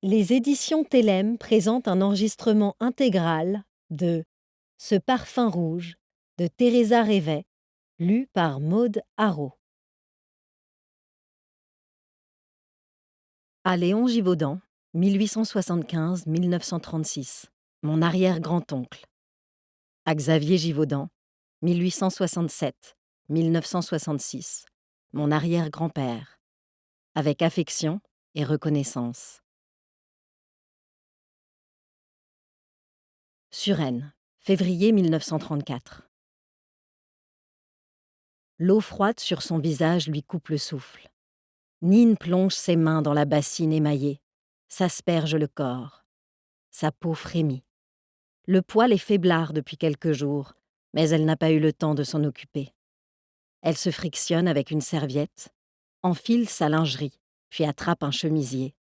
Les éditions Télème présentent un enregistrement intégral de Ce parfum rouge de Teresa Révet, lu par Maude Haraud. À Léon Givaudan, 1875-1936, mon arrière-grand-oncle. À Xavier Givaudan, 1867-1966, mon arrière-grand-père. Avec affection et reconnaissance. Suresnes, février 1934. L'eau froide sur son visage lui coupe le souffle. Nine plonge ses mains dans la bassine émaillée, s'asperge le corps. Sa peau frémit. Le poil est faiblard depuis quelques jours, mais elle n'a pas eu le temps de s'en occuper. Elle se frictionne avec une serviette, enfile sa lingerie, puis attrape un chemisier.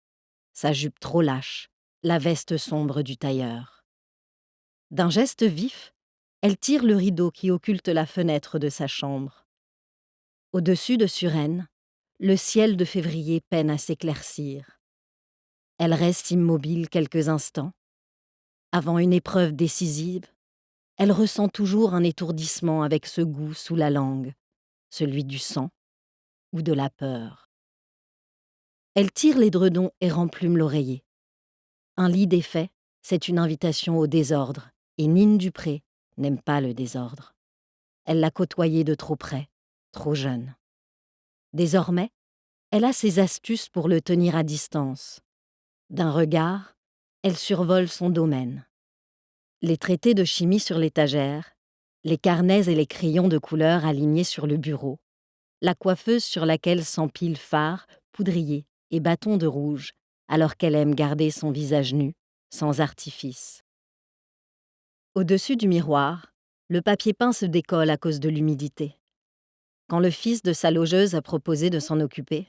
Sa jupe trop lâche, la veste sombre du tailleur. D'un geste vif, elle tire le rideau qui occulte la fenêtre de sa chambre. Au-dessus de Suresnes, le ciel de février peine à s'éclaircir. Elle reste immobile quelques instants. Avant une épreuve décisive, elle ressent toujours un étourdissement avec ce goût sous la langue, celui du sang ou de la peur. Elle tire l'édredon et remplume l'oreiller. Un lit défait, c'est une invitation au désordre, et Nine Dupré n'aime pas le désordre. Elle l'a côtoyé de trop près, trop jeune. Désormais, elle a ses astuces pour le tenir à distance. D'un regard, elle survole son domaine. Les traités de chimie sur l'étagère, les carnets et les crayons de couleur alignés sur le bureau, la coiffeuse sur laquelle s'empilent fards, poudriers et bâtons de rouge, alors qu'elle aime garder son visage nu, sans artifice. Au-dessus du miroir, le papier peint se décolle à cause de l'humidité. Quand le fils de sa logeuse a proposé de s'en occuper,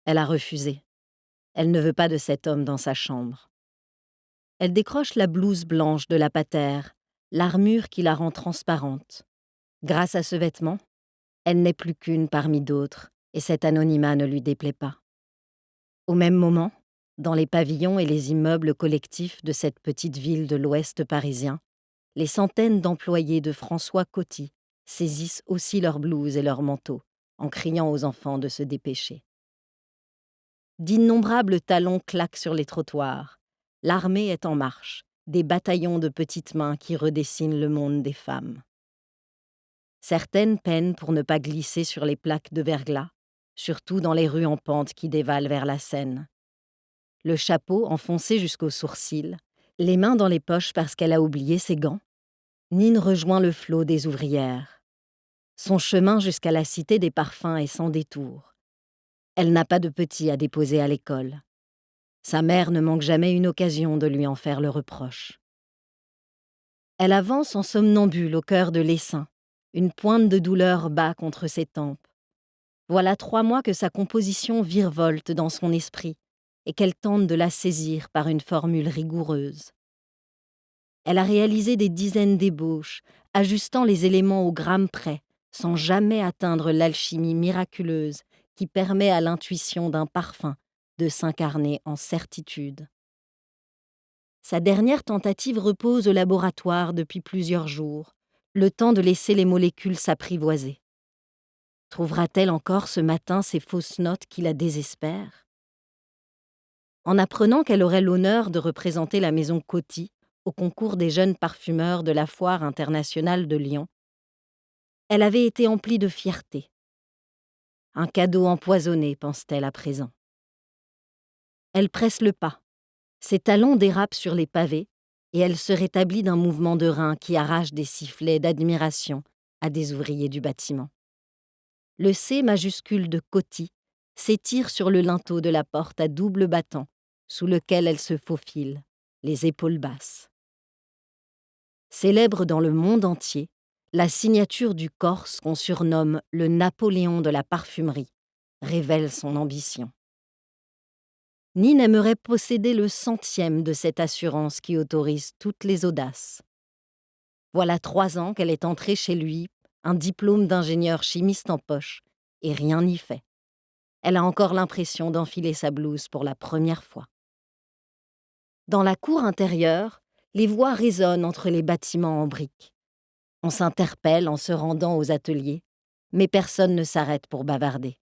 elle a refusé. Elle ne veut pas de cet homme dans sa chambre. Elle décroche la blouse blanche de la patère, l'armure qui la rend transparente. Grâce à ce vêtement, elle n'est plus qu'une parmi d'autres, et cet anonymat ne lui déplaît pas. Au même moment, dans les pavillons et les immeubles collectifs de cette petite ville de l'Ouest parisien, les centaines d'employés de François Coty saisissent aussi leurs blouses et leurs manteaux, en criant aux enfants de se dépêcher. D'innombrables talons claquent sur les trottoirs. L'armée est en marche, des bataillons de petites mains qui redessinent le monde des femmes. Certaines peinent pour ne pas glisser sur les plaques de verglas, surtout dans les rues en pente qui dévalent vers la Seine. Le chapeau enfoncé jusqu'aux sourcils, les mains dans les poches parce qu'elle a oublié ses gants, Nine rejoint le flot des ouvrières. Son chemin jusqu'à la cité des parfums est sans détour. Elle n'a pas de petit à déposer à l'école. Sa mère ne manque jamais une occasion de lui en faire le reproche. Elle avance en somnambule au cœur de l'essaim. Une pointe de douleur bat contre ses tempes. Voilà 3 mois que sa composition virevolte dans son esprit et qu'elle tente de la saisir par une formule rigoureuse. Elle a réalisé des dizaines d'ébauches, ajustant les éléments au gramme près, sans jamais atteindre l'alchimie miraculeuse qui permet à l'intuition d'un parfum de s'incarner en certitude. Sa dernière tentative repose au laboratoire depuis plusieurs jours, le temps de laisser les molécules s'apprivoiser. Trouvera-t-elle encore ce matin ces fausses notes qui la désespèrent? En apprenant qu'elle aurait l'honneur de représenter la maison Coty au concours des jeunes parfumeurs de la Foire internationale de Lyon, elle avait été emplie de fierté. Un cadeau empoisonné, pense-t-elle à présent. Elle presse le pas. Ses talons dérapent sur les pavés et elle se rétablit d'un mouvement de reins qui arrache des sifflets d'admiration à des ouvriers du bâtiment. Le C majuscule de Coty s'étire sur le linteau de la porte à double battant, sous lequel elle se faufile, les épaules basses. Célèbre dans le monde entier, la signature du Corse qu'on surnomme le Napoléon de la parfumerie révèle son ambition. Nine aimerait posséder le centième de cette assurance qui autorise toutes les audaces. Voilà 3 ans qu'elle est entrée chez lui, un diplôme d'ingénieur chimiste en poche, et rien n'y fait. Elle a encore l'impression d'enfiler sa blouse pour la première fois. Dans la cour intérieure, les voix résonnent entre les bâtiments en briques. On s'interpelle en se rendant aux ateliers, mais personne ne s'arrête pour bavarder.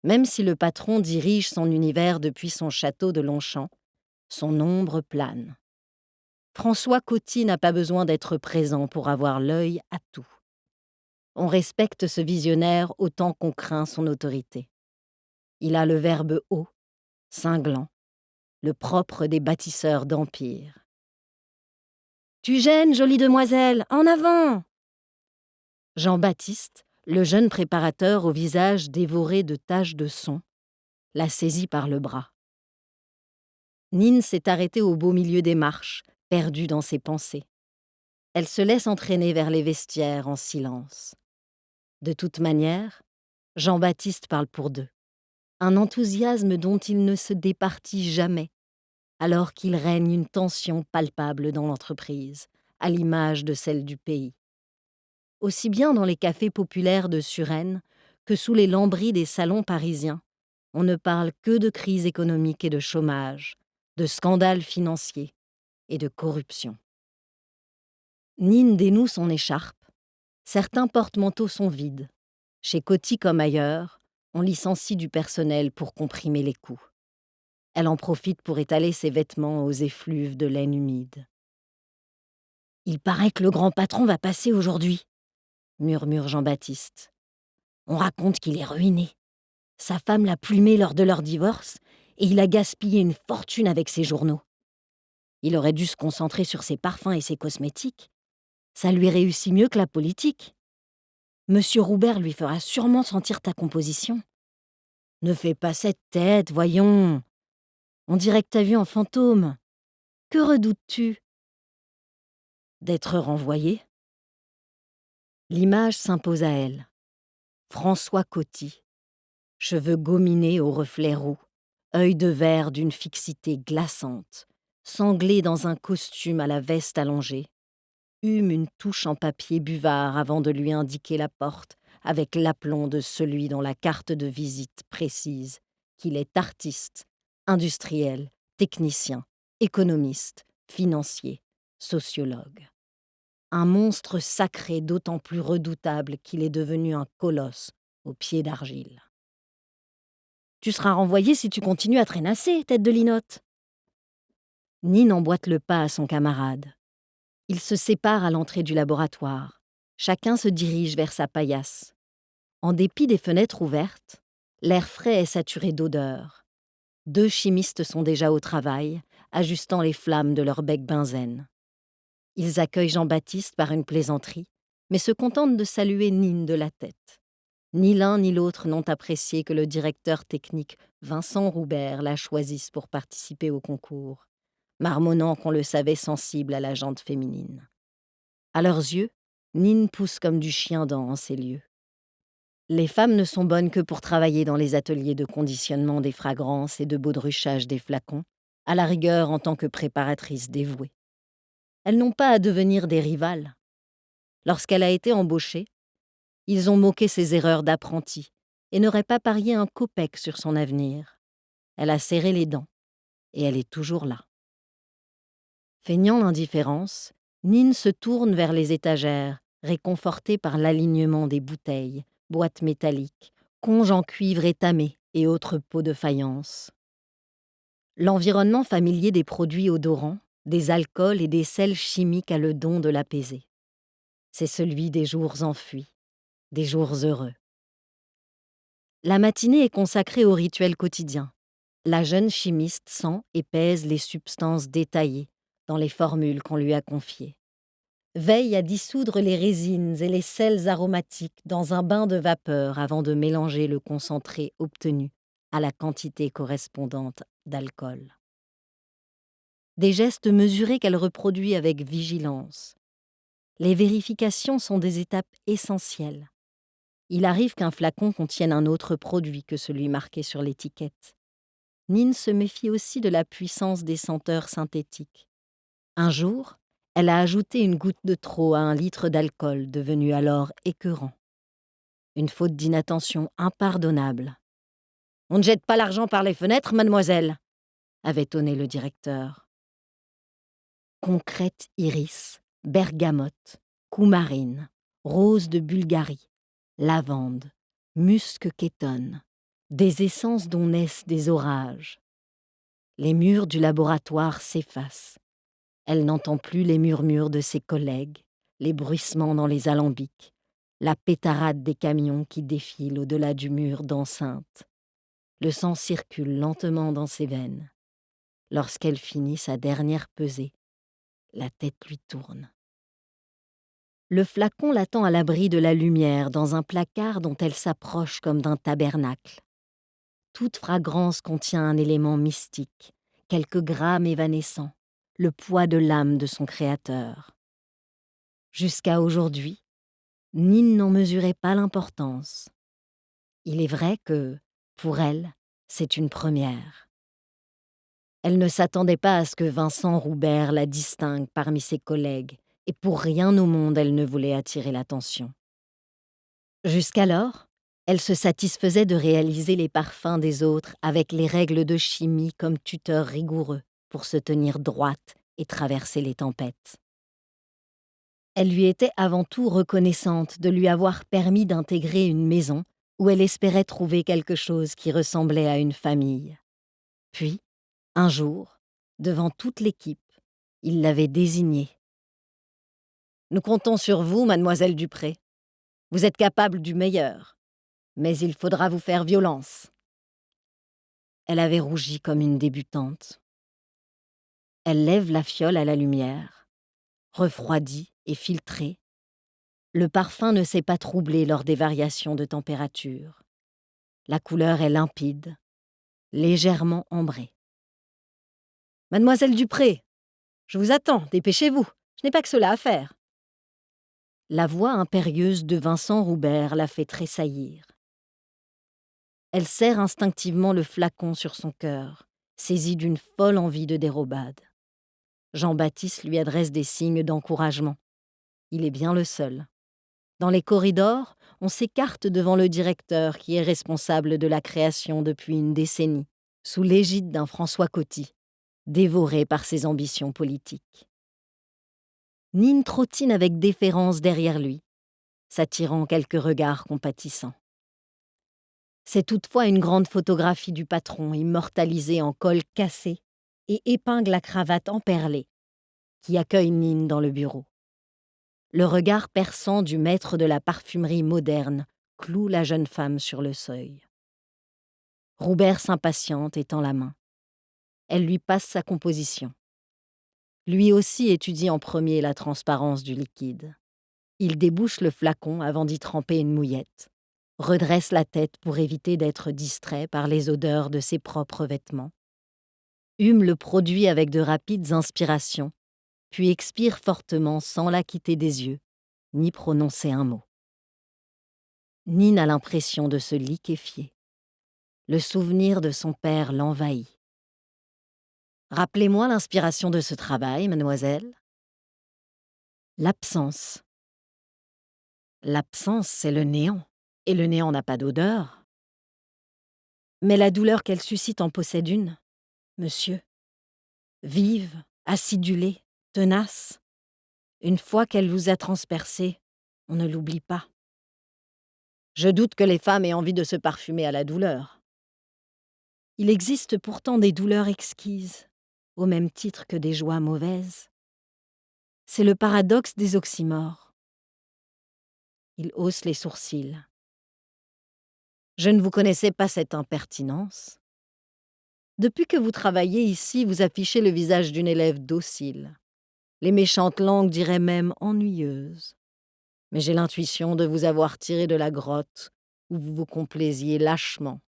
Même si le patron dirige son univers depuis son château de Longchamp, son ombre plane. François Coty n'a pas besoin d'être présent pour avoir l'œil à tout. On respecte ce visionnaire autant qu'on craint son autorité. Il a le verbe haut, cinglant, le propre des bâtisseurs d'empire. « Tu gênes, jolie demoiselle, en avant !» Jean-Baptiste, le jeune préparateur au visage dévoré de taches de son, la saisit par le bras. Nine s'est arrêtée au beau milieu des marches, perdue dans ses pensées. Elle se laisse entraîner vers les vestiaires en silence. De toute manière, Jean-Baptiste parle pour deux. Un enthousiasme dont il ne se départit jamais, alors qu'il règne une tension palpable dans l'entreprise, à l'image de celle du pays. Aussi bien dans les cafés populaires de Suresnes que sous les lambris des salons parisiens, on ne parle que de crise économique et de chômage, de scandales financiers et de corruption. Nine dénoue son écharpe. Certains porte-manteaux sont vides. Chez Coty comme ailleurs, on licencie du personnel pour comprimer les coûts. Elle en profite pour étaler ses vêtements aux effluves de laine humide. « Il paraît que le grand patron va passer aujourd'hui, » murmure Jean-Baptiste. « On raconte qu'il est ruiné. Sa femme l'a plumé lors de leur divorce et il a gaspillé une fortune avec ses journaux. Il aurait dû se concentrer sur ses parfums et ses cosmétiques. Ça lui réussit mieux que la politique. Monsieur Roubert lui fera sûrement sentir ta composition. Ne fais pas cette tête, voyons. On dirait que t'as vu un fantôme. Que redoutes-tu ? D'être renvoyé ? L'image s'impose à elle. François Coty, cheveux gominés aux reflets roux, œil de verre d'une fixité glaçante, sanglé dans un costume à la veste allongée, hume une touche en papier buvard avant de lui indiquer la porte avec l'aplomb de celui dont la carte de visite précise qu'il est artiste, industriel, technicien, économiste, financier, sociologue. Un monstre sacré d'autant plus redoutable qu'il est devenu un colosse aux pieds d'argile. « Tu seras renvoyé si tu continues à traînasser, tête de linotte !» Nine emboîte le pas à son camarade. Ils se séparent à l'entrée du laboratoire. Chacun se dirige vers sa paillasse. En dépit des fenêtres ouvertes, l'air frais est saturé d'odeurs. 2 chimistes sont déjà au travail, ajustant les flammes de leur bec benzène. Ils accueillent Jean-Baptiste par une plaisanterie, mais se contentent de saluer Nine de la tête. Ni l'un ni l'autre n'ont apprécié que le directeur technique Vincent Roubert la choisisse pour participer au concours, marmonnant qu'on le savait sensible à la jante féminine. À leurs yeux, Nine pousse comme du chien-dent en ces lieux. Les femmes ne sont bonnes que pour travailler dans les ateliers de conditionnement des fragrances et de baudruchage des flacons, à la rigueur en tant que préparatrices dévouées. Elles n'ont pas à devenir des rivales. Lorsqu'elle a été embauchée, ils ont moqué ses erreurs d'apprenti et n'auraient pas parié un copec sur son avenir. Elle a serré les dents et elle est toujours là. Feignant l'indifférence, Nine se tourne vers les étagères, réconfortée par l'alignement des bouteilles, boîtes métalliques, conches en cuivre étamé et autres pots de faïence. L'environnement familier des produits odorants, des alcools et des sels chimiques a le don de l'apaiser. C'est celui des jours enfuis, des jours heureux. La matinée est consacrée au rituel quotidien. La jeune chimiste sent et pèse les substances détaillées dans les formules qu'on lui a confiées. Veille à dissoudre les résines et les sels aromatiques dans un bain de vapeur avant de mélanger le concentré obtenu à la quantité correspondante d'alcool. Des gestes mesurés qu'elle reproduit avec vigilance. Les vérifications sont des étapes essentielles. Il arrive qu'un flacon contienne un autre produit que celui marqué sur l'étiquette. Nine se méfie aussi de la puissance des senteurs synthétiques. Un jour, elle a ajouté une goutte de trop à un litre d'alcool devenu alors écœurant. Une faute d'inattention impardonnable. « On ne jette pas l'argent par les fenêtres, mademoiselle !» avait tonné le directeur. concrète iris, bergamote, coumarine, rose de Bulgarie, lavande, musc kétone, des essences dont naissent des orages. Les murs du laboratoire s'effacent. Elle n'entend plus les murmures de ses collègues, les bruissements dans les alambics, la pétarade des camions qui défilent au-delà du mur d'enceinte. Le sang circule lentement dans ses veines. Lorsqu'elle finit sa dernière pesée, la tête lui tourne. Le flacon l'attend à l'abri de la lumière dans un placard dont elle s'approche comme d'un tabernacle. Toute fragrance contient un élément mystique, quelques grammes évanescents, le poids de l'âme de son créateur. Jusqu'à aujourd'hui, Nin n'en mesurait pas l'importance. Il est vrai que, pour elle, c'est une première. Elle ne s'attendait pas à ce que Vincent Roubert la distingue parmi ses collègues, et pour rien au monde elle ne voulait attirer l'attention. Jusqu'alors, elle se satisfaisait de réaliser les parfums des autres avec les règles de chimie comme tuteur rigoureux pour se tenir droite et traverser les tempêtes. Elle lui était avant tout reconnaissante de lui avoir permis d'intégrer une maison où elle espérait trouver quelque chose qui ressemblait à une famille. Puis, un jour, devant toute l'équipe, il l'avait désignée. « Nous comptons sur vous, mademoiselle Dupré. Vous êtes capable du meilleur, mais il faudra vous faire violence. » Elle avait rougi comme une débutante. Elle lève la fiole à la lumière, refroidie et filtrée. Le parfum ne s'est pas troublé lors des variations de température. La couleur est limpide, légèrement ambrée. « Mademoiselle Dupré, je vous attends, dépêchez-vous, je n'ai pas que cela à faire. » La voix impérieuse de Vincent Roubert la fait tressaillir. Elle serre instinctivement le flacon sur son cœur, saisie d'une folle envie de dérobade. Jean-Baptiste lui adresse des signes d'encouragement. Il est bien le seul. Dans les corridors, on s'écarte devant le directeur qui est responsable de la création depuis une décennie, sous l'égide d'un François Coty, dévoré par ses ambitions politiques. Nin trottine avec déférence derrière lui, s'attirant quelques regards compatissants. C'est toutefois une grande photographie du patron immortalisée en col cassé et épingle à cravate emperlée qui accueille Nin dans le bureau. Le regard perçant du maître de la parfumerie moderne cloue la jeune femme sur le seuil. Roubert s'impatiente et tend la main. Elle lui passe sa composition. Lui aussi étudie en premier la transparence du liquide. Il débouche le flacon avant d'y tremper une mouillette, redresse la tête pour éviter d'être distrait par les odeurs de ses propres vêtements, hume le produit avec de rapides inspirations, puis expire fortement sans la quitter des yeux, ni prononcer un mot. Nin a l'impression de se liquéfier. Le souvenir de son père l'envahit. « Rappelez-moi l'inspiration de ce travail, mademoiselle. » L'absence. L'absence, c'est le néant, et le néant n'a pas d'odeur. Mais la douleur qu'elle suscite en possède une, monsieur. Vive, acidulée, tenace. Une fois qu'elle vous a transpercé, on ne l'oublie pas. Je doute que les femmes aient envie de se parfumer à la douleur. Il existe pourtant des douleurs exquises, au même titre que des joies mauvaises. C'est le paradoxe des oxymores. Il hausse les sourcils. Je ne vous connaissais pas cette impertinence. Depuis que vous travaillez ici, vous affichez le visage d'une élève docile. Les méchantes langues diraient même ennuyeuse. Mais j'ai l'intuition de vous avoir tiré de la grotte où vous vous complaisiez lâchement,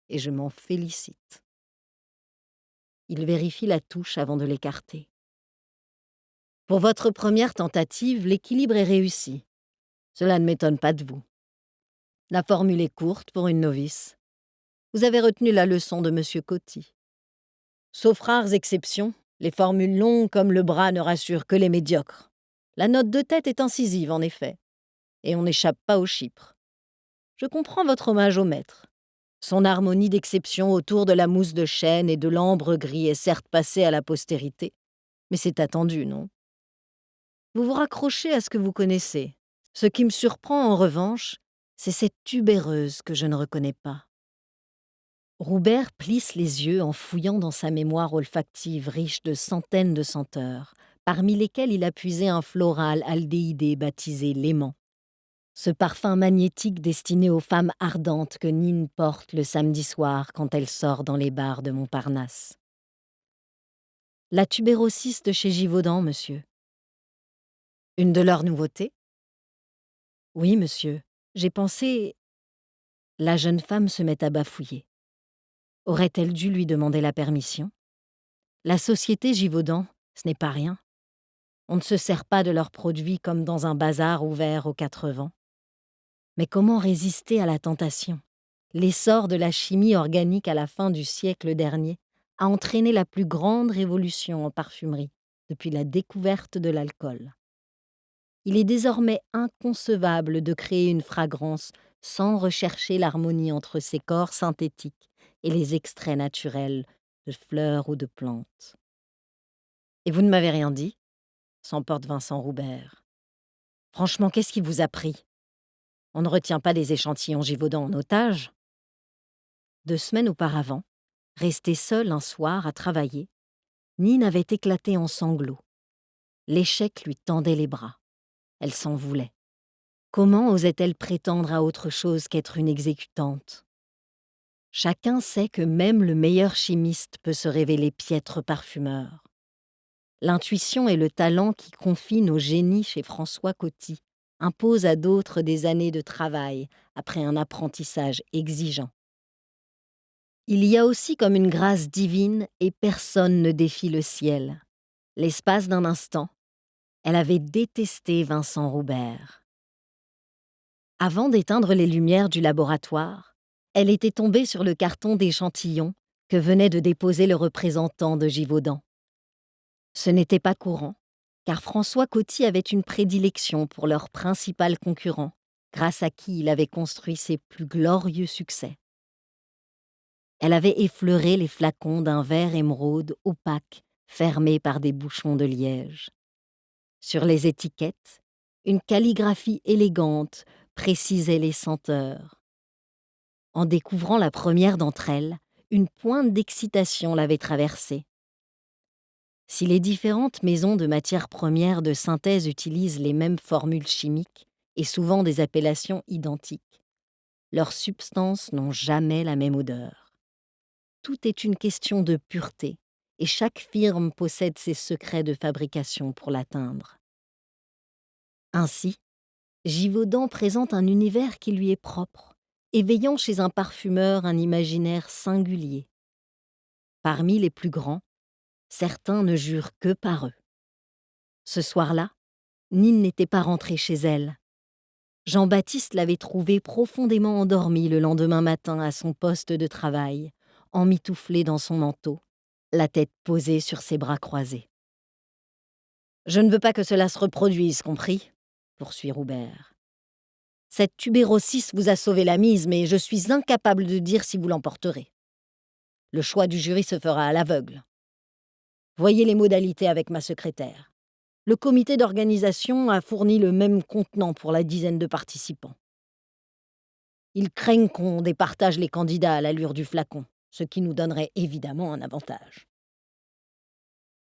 et je m'en félicite. Il vérifie la touche avant de l'écarter. Pour votre première tentative, l'équilibre est réussi. Cela ne m'étonne pas de vous. La formule est courte pour une novice. Vous avez retenu la leçon de M. Coty. Sauf rares exceptions, les formules longues comme le bras ne rassurent que les médiocres. La note de tête est incisive, en effet, et on n'échappe pas au chypre. Je comprends votre hommage au maître. Son harmonie d'exception autour de la mousse de chêne et de l'ambre gris est certes passée à la postérité, Mais c'est attendu, non? Vous vous raccrochez à ce que vous connaissez. Ce qui me surprend, en revanche, c'est cette tubéreuse que je ne reconnais pas. Roubert plisse les yeux en fouillant dans sa mémoire olfactive riche de centaines de senteurs, parmi lesquelles il a puisé un floral aldéhydé baptisé l'aimant. Ce parfum magnétique destiné aux femmes ardentes que Nine porte le samedi soir quand elle sort dans les bars de Montparnasse. La tubérosis de chez Givaudan, monsieur. Une de leurs nouveautés? Oui, monsieur. J'ai pensé... La jeune femme se met à bafouiller. Aurait-elle dû lui demander la permission? La société Givaudan, ce n'est pas rien. On ne se sert pas de leurs produits comme dans un bazar ouvert aux quatre vents. Mais comment résister à la tentation? L'essor de la chimie organique à la fin du siècle dernier a entraîné la plus grande révolution en parfumerie depuis la découverte de l'alcool. Il est désormais inconcevable de créer une fragrance sans rechercher l'harmonie entre ses corps synthétiques et les extraits naturels de fleurs ou de plantes. Et vous ne m'avez rien dit? S'emporte Vincent Roubert. Franchement, qu'est-ce qui vous a pris? On ne retient pas des échantillons Givaudan en otage. 2 semaines auparavant, restée seule un soir à travailler, Nine avait éclaté en sanglots. L'échec lui tendait les bras. Elle s'en voulait. Comment osait-elle prétendre à autre chose qu'être une exécutante? Chacun sait que même le meilleur chimiste peut se révéler piètre parfumeur. L'intuition et le talent qui confinent au génie chez François Coty imposent à d'autres des années de travail après un apprentissage exigeant. Il y a aussi comme une grâce divine et personne ne défie le ciel. L'espace d'un instant, elle avait détesté Vincent Roubert. Avant d'éteindre les lumières du laboratoire, elle était tombée sur le carton d'échantillons que venait de déposer le représentant de Givaudan. Ce n'était pas courant, car François Coty avait une prédilection pour leur principal concurrent, grâce à qui il avait construit ses plus glorieux succès. Elle avait effleuré les flacons d'un verre émeraude opaque, fermé par des bouchons de liège. Sur les étiquettes, une calligraphie élégante précisait les senteurs. En découvrant la première d'entre elles, une pointe d'excitation l'avait traversée. Si les différentes maisons de matières premières de synthèse utilisent les mêmes formules chimiques et souvent des appellations identiques, leurs substances n'ont jamais la même odeur. Tout est une question de pureté, et chaque firme possède ses secrets de fabrication pour l'atteindre. Ainsi, Givaudan présente un univers qui lui est propre, éveillant chez un parfumeur un imaginaire singulier. Parmi les plus grands, certains ne jurent que par eux. Ce soir-là, Nine n'était pas rentrée chez elle. Jean-Baptiste l'avait trouvée profondément endormie le lendemain matin à son poste de travail, emmitouflée dans son manteau, la tête posée sur ses bras croisés. « Je ne veux pas que cela se reproduise, compris ?» poursuit Roubert. « Cette tubérosis vous a sauvé la mise, mais je suis incapable de dire si vous l'emporterez. Le choix du jury se fera à l'aveugle. Voyez les modalités avec ma secrétaire. Le comité d'organisation a fourni le même contenant pour la dizaine de participants. Ils craignent qu'on départage les candidats à l'allure du flacon, ce qui nous donnerait évidemment un avantage. »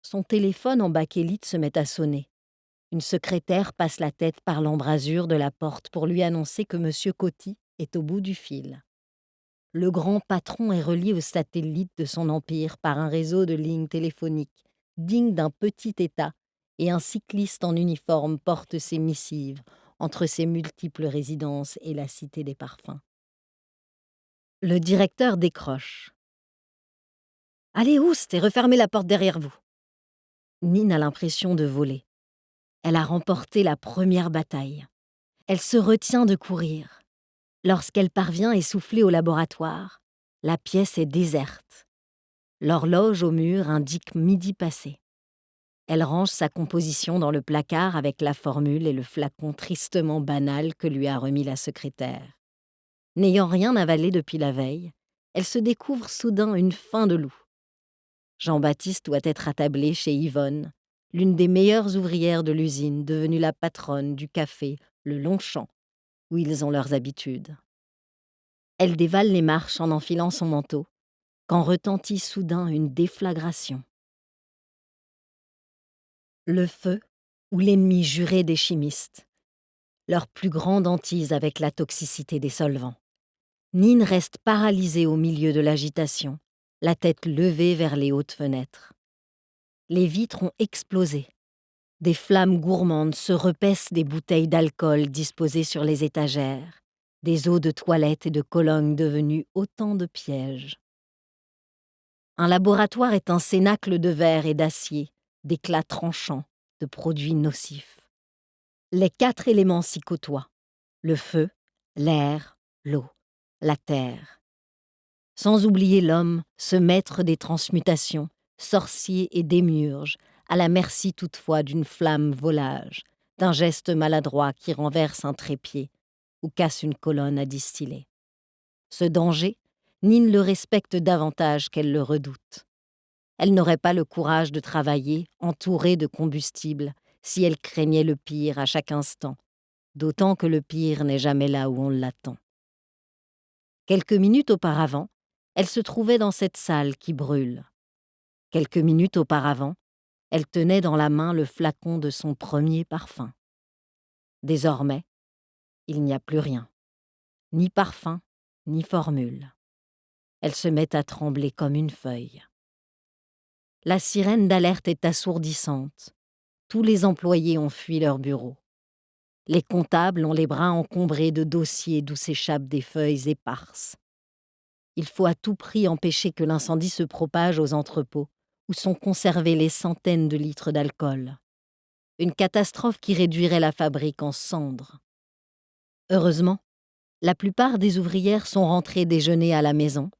Son téléphone en bakélite se met à sonner. Une secrétaire passe la tête par l'embrasure de la porte pour lui annoncer que M. Coty est au bout du fil. Le grand patron est relié au satellite de son empire par un réseau de lignes téléphoniques, digne d'un petit État, et un cycliste en uniforme porte ses missives entre ses multiples résidences et la cité des parfums. Le directeur décroche. « Allez, oust, et refermez la porte derrière vous. » Nine a l'impression de voler. Elle a remporté la première bataille. Elle se retient de courir. Lorsqu'elle parvient essoufflée au laboratoire, la pièce est déserte. L'horloge au mur indique midi passé. Elle range sa composition dans le placard avec la formule et le flacon tristement banal que lui a remis la secrétaire. N'ayant rien avalé depuis la veille, elle se découvre soudain une faim de loup. Jean-Baptiste doit être attablé chez Yvonne, l'une des meilleures ouvrières de l'usine, devenue la patronne du café Le Longchamp, où ils ont leurs habitudes. Elle dévale les marches en enfilant son manteau, quand retentit soudain une déflagration. Le feu ou l'ennemi juré des chimistes, leur plus grande hantise avec la toxicité des solvants. Nin reste paralysée au milieu de l'agitation, la tête levée vers les hautes fenêtres. Les vitres ont explosé. Des flammes gourmandes se repaissent des bouteilles d'alcool disposées sur les étagères, des eaux de toilette et de Cologne devenues autant de pièges. Un laboratoire est un cénacle de verre et d'acier, d'éclats tranchants, de produits nocifs. Les 4 éléments s'y côtoient: le feu, l'air, l'eau, la terre. Sans oublier l'homme, ce maître des transmutations, sorcier et démiurge, à la merci toutefois d'une flamme volage, d'un geste maladroit qui renverse un trépied ou casse une colonne à distiller. Ce danger, Nin le respecte davantage qu'elle le redoute. Elle n'aurait pas le courage de travailler, entourée de combustible, si elle craignait le pire à chaque instant, d'autant que le pire n'est jamais là où on l'attend. Quelques minutes auparavant, elle se trouvait dans cette salle qui brûle. Quelques minutes auparavant, elle tenait dans la main le flacon de son premier parfum. Désormais, il n'y a plus rien, ni parfum, ni formule. Elle se met à trembler comme une feuille. La sirène d'alerte est assourdissante. Tous les employés ont fui leur bureau. Les comptables ont les bras encombrés de dossiers d'où s'échappent des feuilles éparses. Il faut à tout prix empêcher que l'incendie se propage aux entrepôts, où sont conservés les centaines de litres d'alcool. Une catastrophe qui réduirait la fabrique en cendres. Heureusement, la plupart des ouvrières sont rentrées déjeuner à la maison,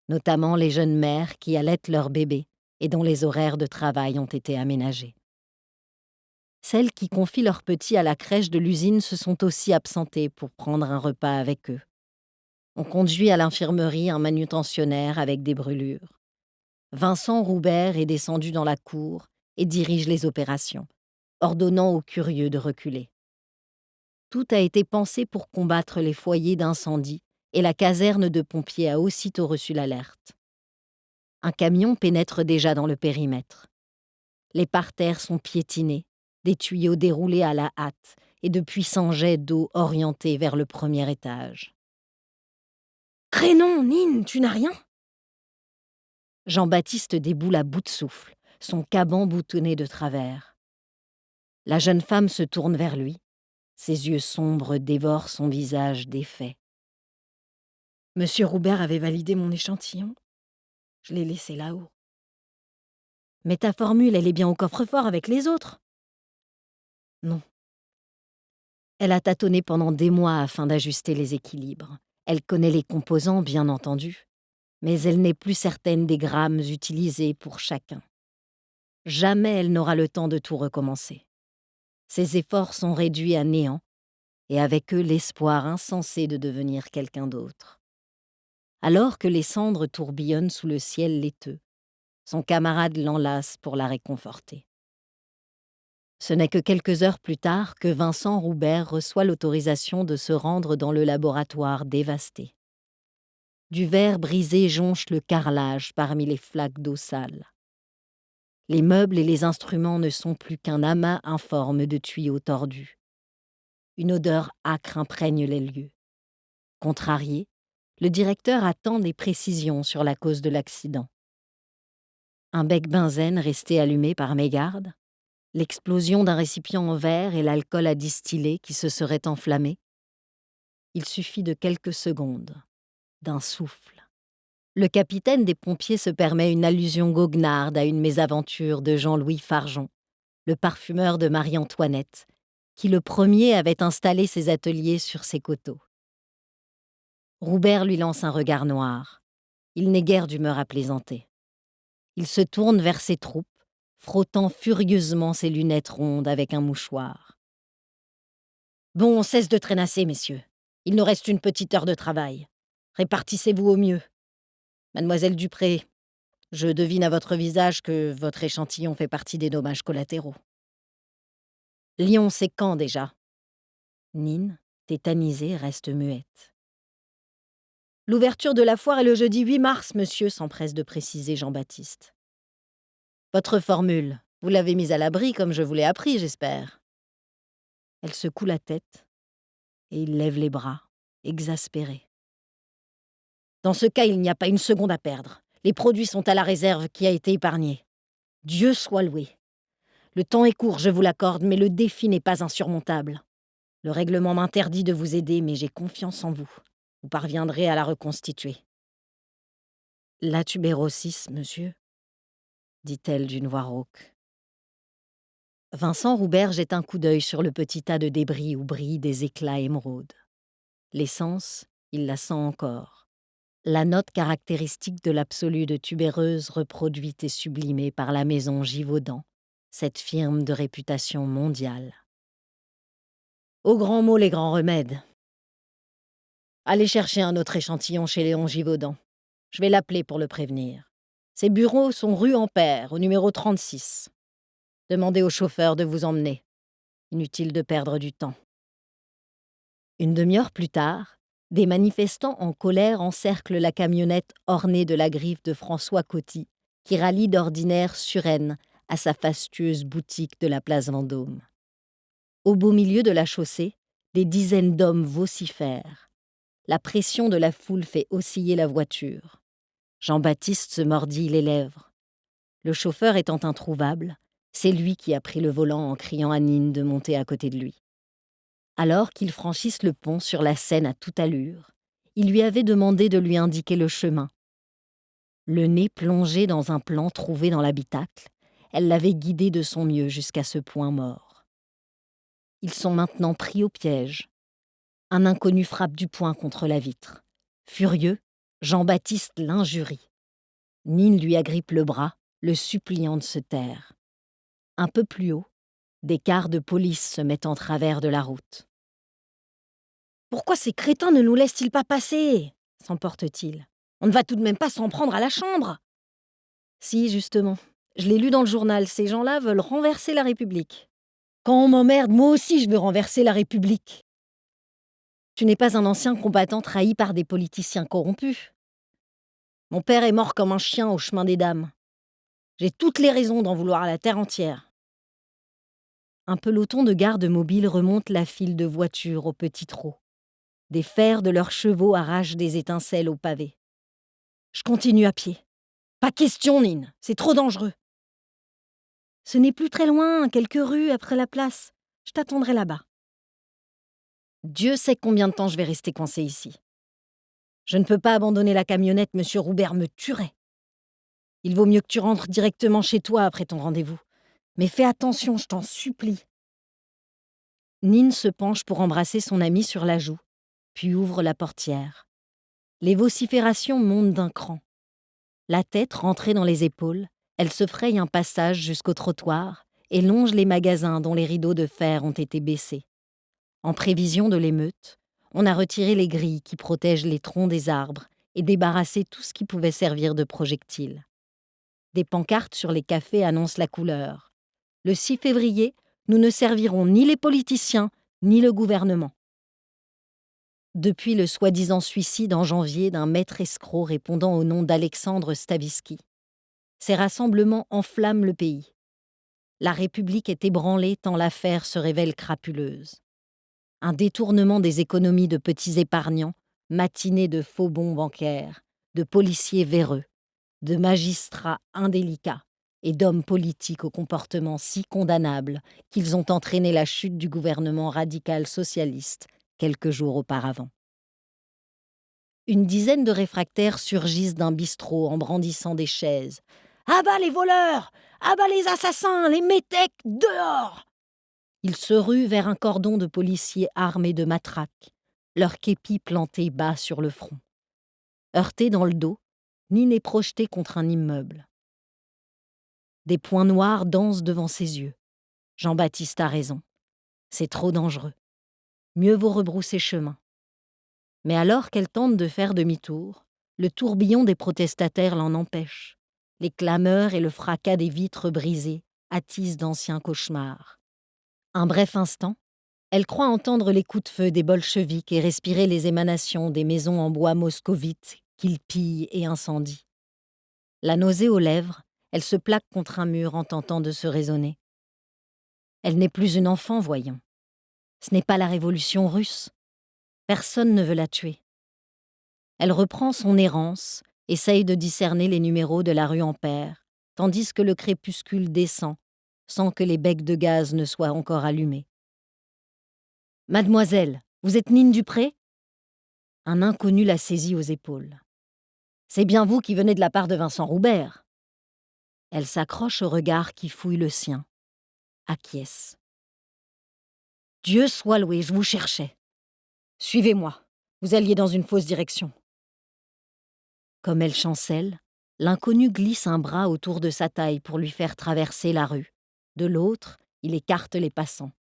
notamment les jeunes mères qui allaitent leurs bébés et dont les horaires de travail ont été aménagés. Celles qui confient leurs petits à la crèche de l'usine se sont aussi absentées pour prendre un repas avec eux. On conduit à l'infirmerie un manutentionnaire avec des brûlures. Vincent Roubert est descendu dans la cour et dirige les opérations, ordonnant aux curieux de reculer. Tout a été pensé pour combattre les foyers d'incendie et la caserne de pompiers a aussitôt reçu l'alerte. Un camion pénètre déjà dans le périmètre. Les parterres sont piétinés, des tuyaux déroulés à la hâte et de puissants jets d'eau orientés vers le premier étage. « Crénon, Nin, tu n'as rien ?» Jean-Baptiste déboule à bout de souffle, son caban boutonné de travers. La jeune femme se tourne vers lui. Ses yeux sombres dévorent son visage défait. « Monsieur Roubert avait validé mon échantillon. Je l'ai laissé là-haut. »« Mais ta formule, elle est bien au coffre-fort avec les autres. » »« Non. Elle a tâtonné pendant des mois afin d'ajuster les équilibres. Elle connaît les composants, bien entendu, mais elle n'est plus certaine des grammes utilisés pour chacun. Jamais elle n'aura le temps de tout recommencer. Ses efforts sont réduits à néant, et avec eux l'espoir insensé de devenir quelqu'un d'autre. Alors que les cendres tourbillonnent sous le ciel laiteux, son camarade l'enlace pour la réconforter. Ce n'est que quelques heures plus tard que Vincent Roubert reçoit l'autorisation de se rendre dans le laboratoire dévasté. Du verre brisé jonche le carrelage parmi les flaques d'eau sale. Les meubles et les instruments ne sont plus qu'un amas informe de tuyaux tordus. Une odeur âcre imprègne les lieux. Contrarié, le directeur attend des précisions sur la cause de l'accident. Un bec benzène resté allumé par mégarde, l'explosion d'un récipient en verre et l'alcool à distiller qui se serait enflammé. Il suffit de quelques secondes, d'un souffle. Le capitaine des pompiers se permet une allusion goguenarde à une mésaventure de Jean-Louis Fargeon, le parfumeur de Marie-Antoinette, qui le premier avait installé ses ateliers sur ses coteaux. Roubert lui lance un regard noir. Il n'est guère d'humeur à plaisanter. Il se tourne vers ses troupes, frottant furieusement ses lunettes rondes avec un mouchoir. « Bon, on cesse de traînasser, messieurs. Il nous reste une petite heure de travail. Répartissez-vous au mieux. Mademoiselle Dupré, Je devine à votre visage que votre échantillon fait partie des dommages collatéraux. Lyon, c'est quand déjà? Nine, tétanisée, reste muette. L'ouverture de la foire est le jeudi 8 mars, monsieur, s'empresse de préciser Jean-Baptiste. Votre formule, vous l'avez mise à l'abri comme je vous l'ai appris, j'espère. Elle secoue la tête et il lève les bras, exaspéré. Dans ce cas, il n'y a pas une seconde à perdre. Les produits sont à la réserve qui a été épargnée. Dieu soit loué. Le temps est court, je vous l'accorde, mais le défi n'est pas insurmontable. Le règlement m'interdit de vous aider, mais j'ai confiance en vous. Vous parviendrez à la reconstituer. La tubérosis, monsieur, dit-elle d'une voix rauque. Vincent Roubert jette un coup d'œil sur le petit tas de débris où brillent des éclats émeraudes. L'essence, il la sent encore. La note caractéristique de l'absolu de tubéreuse reproduite et sublimée par la maison Givaudan, cette firme de réputation mondiale. Aux grands mots, les grands remèdes. Allez chercher un autre échantillon chez Léon Givaudan. Je vais l'appeler pour le prévenir. Ses bureaux sont rue Ampère, au numéro 36. Demandez au chauffeur de vous emmener. Inutile de perdre du temps. Une demi-heure plus tard, des manifestants en colère encerclent la camionnette ornée de la griffe de François Coty, qui rallie d'ordinaire Suresnes à sa fastueuse boutique de la place Vendôme. Au beau milieu de la chaussée, des dizaines d'hommes vocifèrent. La pression de la foule fait osciller la voiture. Jean-Baptiste se mordit les lèvres. Le chauffeur étant introuvable, c'est lui qui a pris le volant en criant à Nine de monter à côté de lui. Alors qu'ils franchissent le pont sur la Seine à toute allure, il lui avait demandé de lui indiquer le chemin. Le nez plongé dans un plan trouvé dans l'habitacle, elle l'avait guidé de son mieux jusqu'à ce point mort. Ils sont maintenant pris au piège. Un inconnu frappe du poing contre la vitre. Furieux, Jean-Baptiste l'injurie. Nine lui agrippe le bras, le suppliant de se taire. Un peu plus haut, des cars de police se mettent en travers de la route. « Pourquoi ces crétins ne nous laissent-ils pas passer ?» s'emporte-t-il. « On ne va tout de même pas s'en prendre à la chambre !» Si, justement. Je l'ai lu dans le journal, ces gens-là veulent renverser la République. Quand on m'emmerde, moi aussi je veux renverser la République. Tu n'es pas un ancien combattant trahi par des politiciens corrompus. Mon père est mort comme un chien au chemin des dames. J'ai toutes les raisons d'en vouloir à la terre entière. Un peloton de gardes mobiles remonte la file de voitures au petit trot. Des fers de leurs chevaux arrachent des étincelles au pavé. Je continue à pied. Pas question, Nine, c'est trop dangereux. Ce n'est plus très loin, quelques rues après la place. Je t'attendrai là-bas. Dieu sait combien de temps je vais rester coincé ici. Je ne peux pas abandonner la camionnette, monsieur Roubert me tuerait. Il vaut mieux que tu rentres directement chez toi après ton rendez-vous. Mais fais attention, je t'en supplie. Nine se penche pour embrasser son ami sur la joue, puis ouvre la portière. Les vociférations montent d'un cran. La tête rentrée dans les épaules, elle se fraye un passage jusqu'au trottoir et longe les magasins dont les rideaux de fer ont été baissés. En prévision de l'émeute, on a retiré les grilles qui protègent les troncs des arbres et débarrassé tout ce qui pouvait servir de projectile. Des pancartes sur les cafés annoncent la couleur. Le 6 février, nous ne servirons ni les politiciens, ni le gouvernement. Depuis le soi-disant suicide en janvier d'un maître escroc répondant au nom d'Alexandre Stavisky, ces rassemblements enflamment le pays. La République est ébranlée tant l'affaire se révèle crapuleuse. Un détournement des économies de petits épargnants, matiné de faux bons bancaires, de policiers véreux, de magistrats indélicats et d'hommes politiques au comportement si condamnable qu'ils ont entraîné la chute du gouvernement radical socialiste quelques jours auparavant. Une dizaine de réfractaires surgissent d'un bistrot en brandissant des chaises. « À bas les voleurs! À bas les assassins! Les métèques dehors !» Ils se ruent vers un cordon de policiers armés de matraques, leurs képis plantés bas sur le front. Heurté dans le dos, Nine est projeté contre un immeuble. Des points noirs dansent devant ses yeux. Jean-Baptiste a raison. C'est trop dangereux. Mieux vaut rebrousser chemin. Mais alors qu'elle tente de faire demi-tour, le tourbillon des protestataires l'en empêche. les clameurs et le fracas des vitres brisées attisent d'anciens cauchemars. Un bref instant, elle croit entendre les coups de feu des bolcheviks et respirer les émanations des maisons en bois moscovites qu'ils pillent et incendient. La nausée aux lèvres, elle se plaque contre un mur en tentant de se raisonner. Elle n'est plus une enfant, voyons. Ce n'est pas la révolution russe. Personne ne veut la tuer. Elle reprend son errance, essaye de discerner les numéros de la rue Ampère, tandis que le crépuscule descend, sans que les becs de gaz ne soient encore allumés. « Mademoiselle, vous êtes Nine Dupré ?» Un inconnu la saisit aux épaules. « C'est bien vous qui venez de la part de Vincent Roubert. » Elle s'accroche au regard qui fouille le sien. Acquiesce. « Dieu soit loué, je vous cherchais. Suivez-moi, vous alliez dans une fausse direction. » Comme elle chancelle, l'inconnu glisse un bras autour de sa taille pour lui faire traverser la rue. De l'autre, il écarte les passants.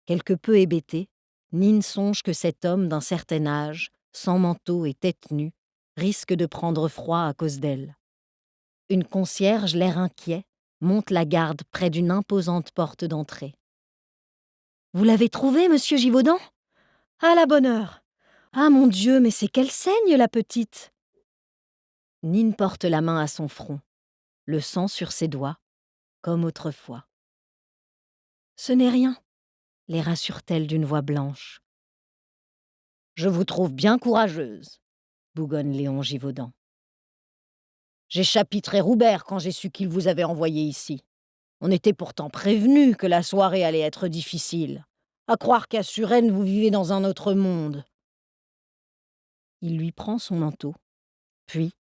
Quelque peu hébétée, Nine songe que cet homme d'un certain âge, sans manteau et tête nue, risque de prendre froid à cause d'elle. Une concierge, l'air inquiet, monte la garde près d'une imposante porte d'entrée. « Vous l'avez trouvé, monsieur Givaudan ? À la bonne heure ! Ah mon Dieu, mais c'est qu'elle saigne, la petite !» Nine porte la main à son front, le sang sur ses doigts, comme autrefois. « Ce n'est rien », les rassure-t-elle d'une voix blanche. « Je vous trouve bien courageuse, » bougonne Léon Givaudan. « J'ai chapitré Roubert quand j'ai su qu'il vous avait envoyé ici. On était pourtant prévenu que la soirée allait être difficile. À croire qu'à Suresnes, vous vivez dans un autre monde. » Il lui prend son manteau. Puis,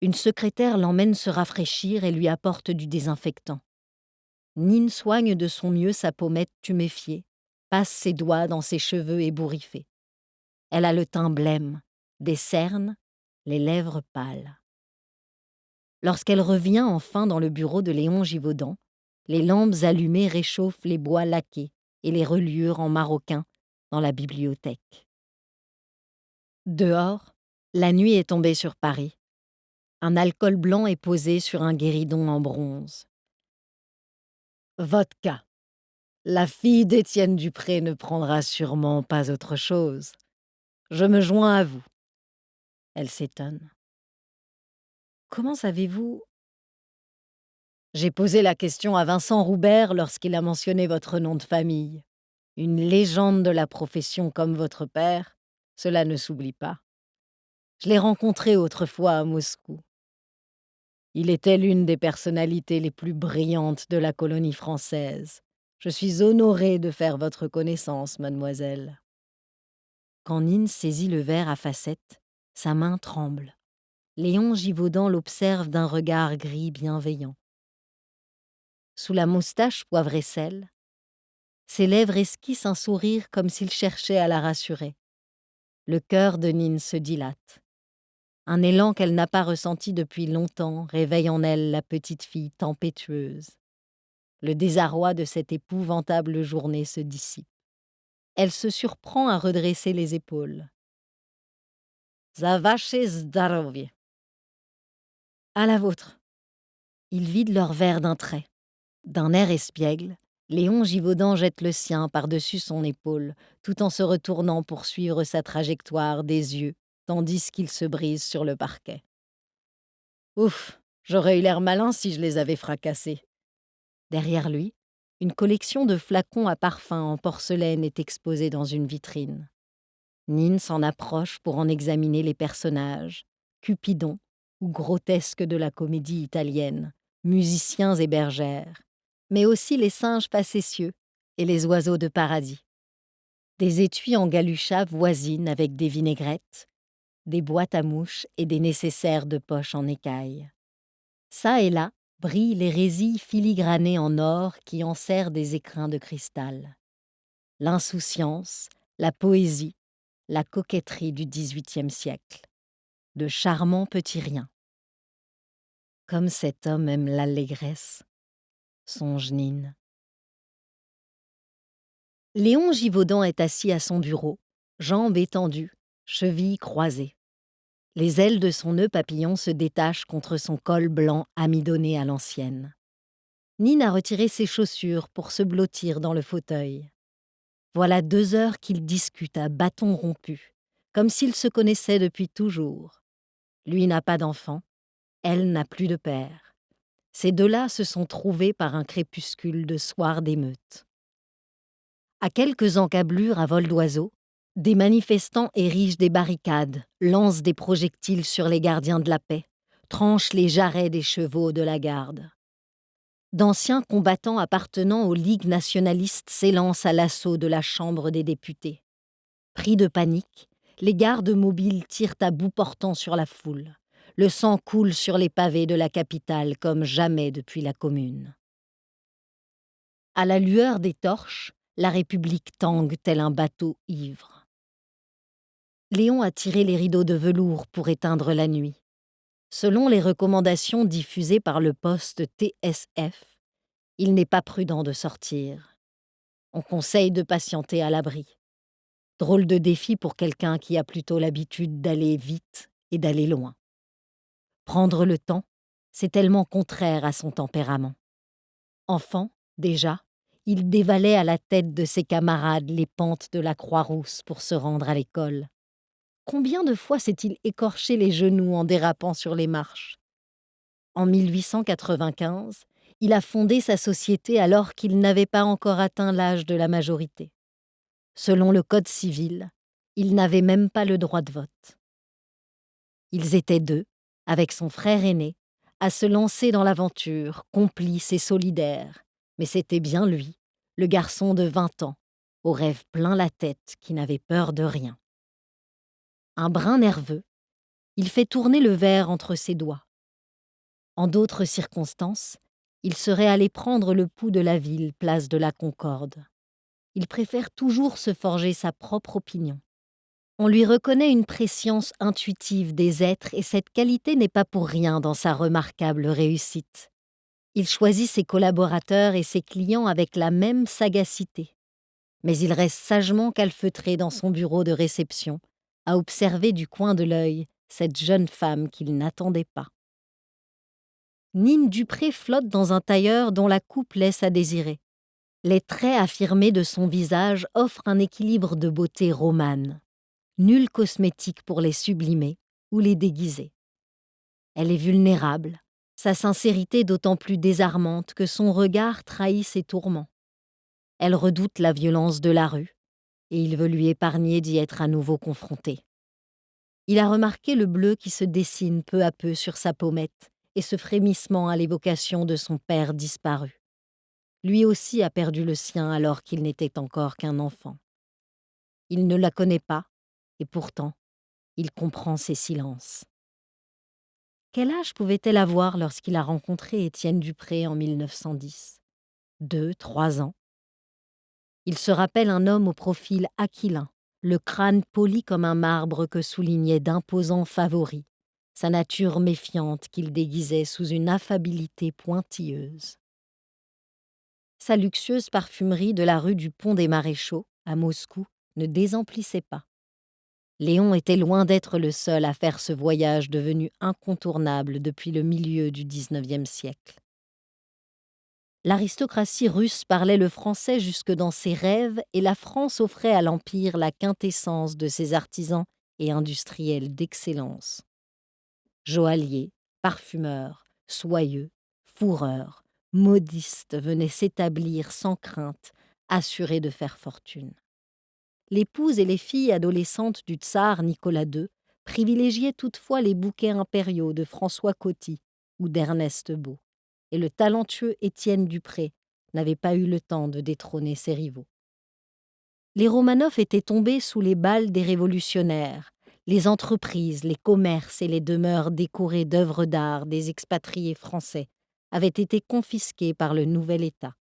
une secrétaire l'emmène se rafraîchir et lui apporte du désinfectant. Nine soigne de son mieux sa pommette tuméfiée, passe ses doigts dans ses cheveux ébouriffés. Elle a le teint blême, des cernes, les lèvres pâles. Lorsqu'elle revient enfin dans le bureau de Léon Givaudan, les lampes allumées réchauffent les bois laqués et les reliures en maroquin dans la bibliothèque. Dehors, la nuit est tombée sur Paris. Un alcool blanc est posé sur un guéridon en bronze. Vodka. La fille d'Étienne Dupré ne prendra sûrement pas autre chose. Je me joins à vous. Elle s'étonne. Comment savez-vous ? J'ai posé la question à Vincent Roubert lorsqu'il a mentionné votre nom de famille. Une légende de la profession comme votre père, cela ne s'oublie pas. Je l'ai rencontré autrefois à Moscou. Il était l'une des personnalités les plus brillantes de la colonie française. Je suis honorée de faire votre connaissance, mademoiselle. Quand Nine saisit le verre à facettes, sa main tremble. Léon Givaudan l'observe d'un regard gris bienveillant. Sous la moustache poivre et sel, ses lèvres esquissent un sourire comme s'il cherchait à la rassurer. Le cœur de Nine se dilate. Un élan qu'elle n'a pas ressenti depuis longtemps réveille en elle la petite fille tempétueuse. Le désarroi de cette épouvantable journée se dissipe. Elle se surprend à redresser les épaules. « Za vache zdarovie !»« À la vôtre !» Ils vident leur verre d'un trait. D'un air espiègle, Léon Givaudan jette le sien par-dessus son épaule, tout en se retournant pour suivre sa trajectoire des yeux, tandis qu'il se brise sur le parquet. Ouf, j'aurais eu l'air malin si je les avais fracassés. Derrière lui, une collection de flacons à parfum en porcelaine est exposée dans une vitrine. Nine s'en approche pour en examiner les personnages, Cupidon ou grotesques de la comédie italienne, musiciens et bergères, mais aussi les singes facétieux et les oiseaux de paradis. Des étuis en galucha voisinent avec des vinaigrettes, des boîtes à mouches et des nécessaires de poche en écaille. Ça et là brillent les résilles filigranées en or qui enserrent des écrins de cristal. L'insouciance, la poésie, la coquetterie du XVIIIe siècle. De charmants petits riens. Comme cet homme aime l'allégresse, songe Nine. Léon Givaudan est assis à son bureau, jambes étendues, chevilles croisées. Les ailes de son nœud papillon se détachent contre son col blanc amidonné à l'ancienne. Nine a retiré ses chaussures pour se blottir dans le fauteuil. Voilà 2 heures qu'ils discutent à bâtons rompus, comme s'ils se connaissaient depuis toujours. Lui n'a pas d'enfant, elle n'a plus de père. Ces deux-là se sont trouvés par un crépuscule de soir d'émeute. À quelques encablures à vol d'oiseau, des manifestants érigent des barricades, lancent des projectiles sur les gardiens de la paix, tranchent les jarrets des chevaux de la garde. D'anciens combattants appartenant aux ligues nationalistes s'élancent à l'assaut de la Chambre des députés. Pris de panique, les gardes mobiles tirent à bout portant sur la foule. Le sang coule sur les pavés de la capitale comme jamais depuis la Commune. À la lueur des torches, la République tangue tel un bateau ivre. Léon a tiré les rideaux de velours pour éteindre la nuit. Selon les recommandations diffusées par le poste TSF, il n'est pas prudent de sortir. On conseille de patienter à l'abri. Drôle de défi pour quelqu'un qui a plutôt l'habitude d'aller vite et d'aller loin. Prendre le temps, c'est tellement contraire à son tempérament. Enfant, déjà, il dévalait à la tête de ses camarades les pentes de la Croix-Rousse pour se rendre à l'école. Combien de fois s'est-il écorché les genoux en dérapant sur les marches? En 1895, il a fondé sa société alors qu'il n'avait pas encore atteint l'âge de la majorité. Selon le Code civil, il n'avait même pas le droit de vote. Ils étaient 2, avec son frère aîné, à se lancer dans l'aventure, complices et solidaires. Mais c'était bien lui, le garçon de 20 ans, aux rêves plein la tête, qui n'avait peur de rien. Un brin nerveux, il fait tourner le verre entre ses doigts. En d'autres circonstances, il serait allé prendre le pouls de la ville, place de la Concorde. Il préfère toujours se forger sa propre opinion. On lui reconnaît une prescience intuitive des êtres et cette qualité n'est pas pour rien dans sa remarquable réussite. Il choisit ses collaborateurs et ses clients avec la même sagacité. Mais il reste sagement calfeutré dans son bureau de réception, à observer du coin de l'œil cette jeune femme qu'il n'attendait pas. Nine Dupré flotte dans un tailleur dont la coupe laisse à désirer. Les traits affirmés de son visage offrent un équilibre de beauté romane. Nul cosmétique pour les sublimer ou les déguiser. Elle est vulnérable, sa sincérité d'autant plus désarmante que son regard trahit ses tourments. Elle redoute la violence de la rue, et il veut lui épargner d'y être à nouveau confronté. Il a remarqué le bleu qui se dessine peu à peu sur sa pommette et ce frémissement à l'évocation de son père disparu. Lui aussi a perdu le sien alors qu'il n'était encore qu'un enfant. Il ne la connaît pas, et pourtant, il comprend ses silences. Quel âge pouvait-elle avoir lorsqu'il a rencontré Étienne Dupré en 1910 ? 2, 3 ans. Il se rappelle un homme au profil aquilin, le crâne poli comme un marbre que soulignaient d'imposants favoris, sa nature méfiante qu'il déguisait sous une affabilité pointilleuse. Sa luxueuse parfumerie de la rue du Pont des Maréchaux, à Moscou, ne désemplissait pas. Léon était loin d'être le seul à faire ce voyage devenu incontournable depuis le milieu du XIXe siècle. L'aristocratie russe parlait le français jusque dans ses rêves et la France offrait à l'Empire la quintessence de ses artisans et industriels d'excellence. Joailliers, parfumeurs, soyeux, fourreurs, modistes venaient s'établir sans crainte, assurés de faire fortune. L'épouse et les filles adolescentes du tsar Nicolas II privilégiaient toutefois les bouquets impériaux de François Coty ou d'Ernest Beau, et le talentueux Étienne Dupré n'avait pas eu le temps de détrôner ses rivaux. Les Romanov étaient tombés sous les balles des révolutionnaires, les entreprises, les commerces et les demeures décorées d'œuvres d'art des expatriés français avaient été confisqués par le nouvel État.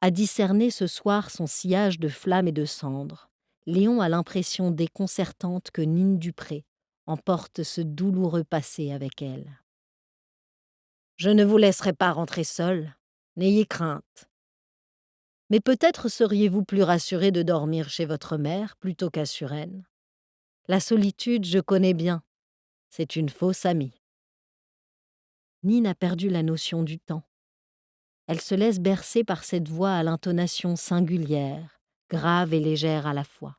À discerner ce soir son sillage de flammes et de cendres, Léon a l'impression déconcertante que Nine Dupré emporte ce douloureux passé avec elle. « Je ne vous laisserai pas rentrer seul, n'ayez crainte. Mais peut-être seriez-vous plus rassuré de dormir chez votre mère plutôt qu'à Suresnes. La solitude, je connais bien. C'est une fausse amie. Nine a perdu la notion du temps. Elle se laisse bercer par cette voix à l'intonation singulière, grave et légère à la fois.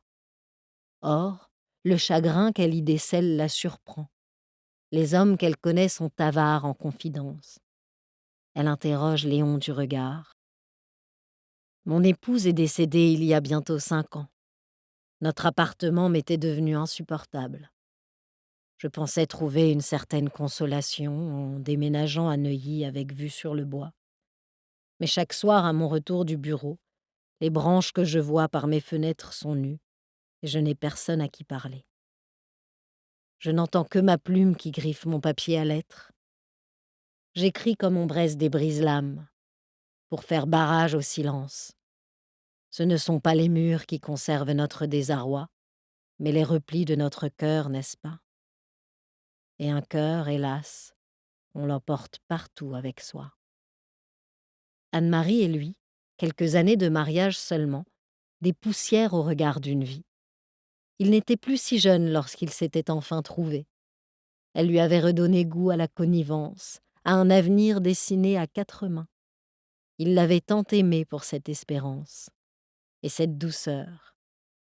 Or, le chagrin qu'elle y décèle la surprend. Les hommes qu'elle connaît sont avares en confidence. Elle interroge Léon du regard. Mon épouse est décédée il y a bientôt 5 ans. Notre appartement m'était devenu insupportable. Je pensais trouver une certaine consolation en déménageant à Neuilly avec vue sur le bois. Mais chaque soir, à mon retour du bureau, les branches que je vois par mes fenêtres sont nues et je n'ai personne à qui parler. Je n'entends que ma plume qui griffe mon papier à lettres. J'écris comme on braise des brise-lames, pour faire barrage au silence. Ce ne sont pas les murs qui conservent notre désarroi, mais les replis de notre cœur, n'est-ce pas? Et un cœur, hélas, on l'emporte partout avec soi. Anne-Marie et lui, quelques années de mariage seulement, des poussières au regard d'une vie. Il n'était plus si jeune lorsqu'ils s'étaient enfin trouvés. Elle lui avait redonné goût à la connivence, à un avenir dessiné à 4 mains. Il l'avait tant aimé pour cette espérance. Et cette douceur,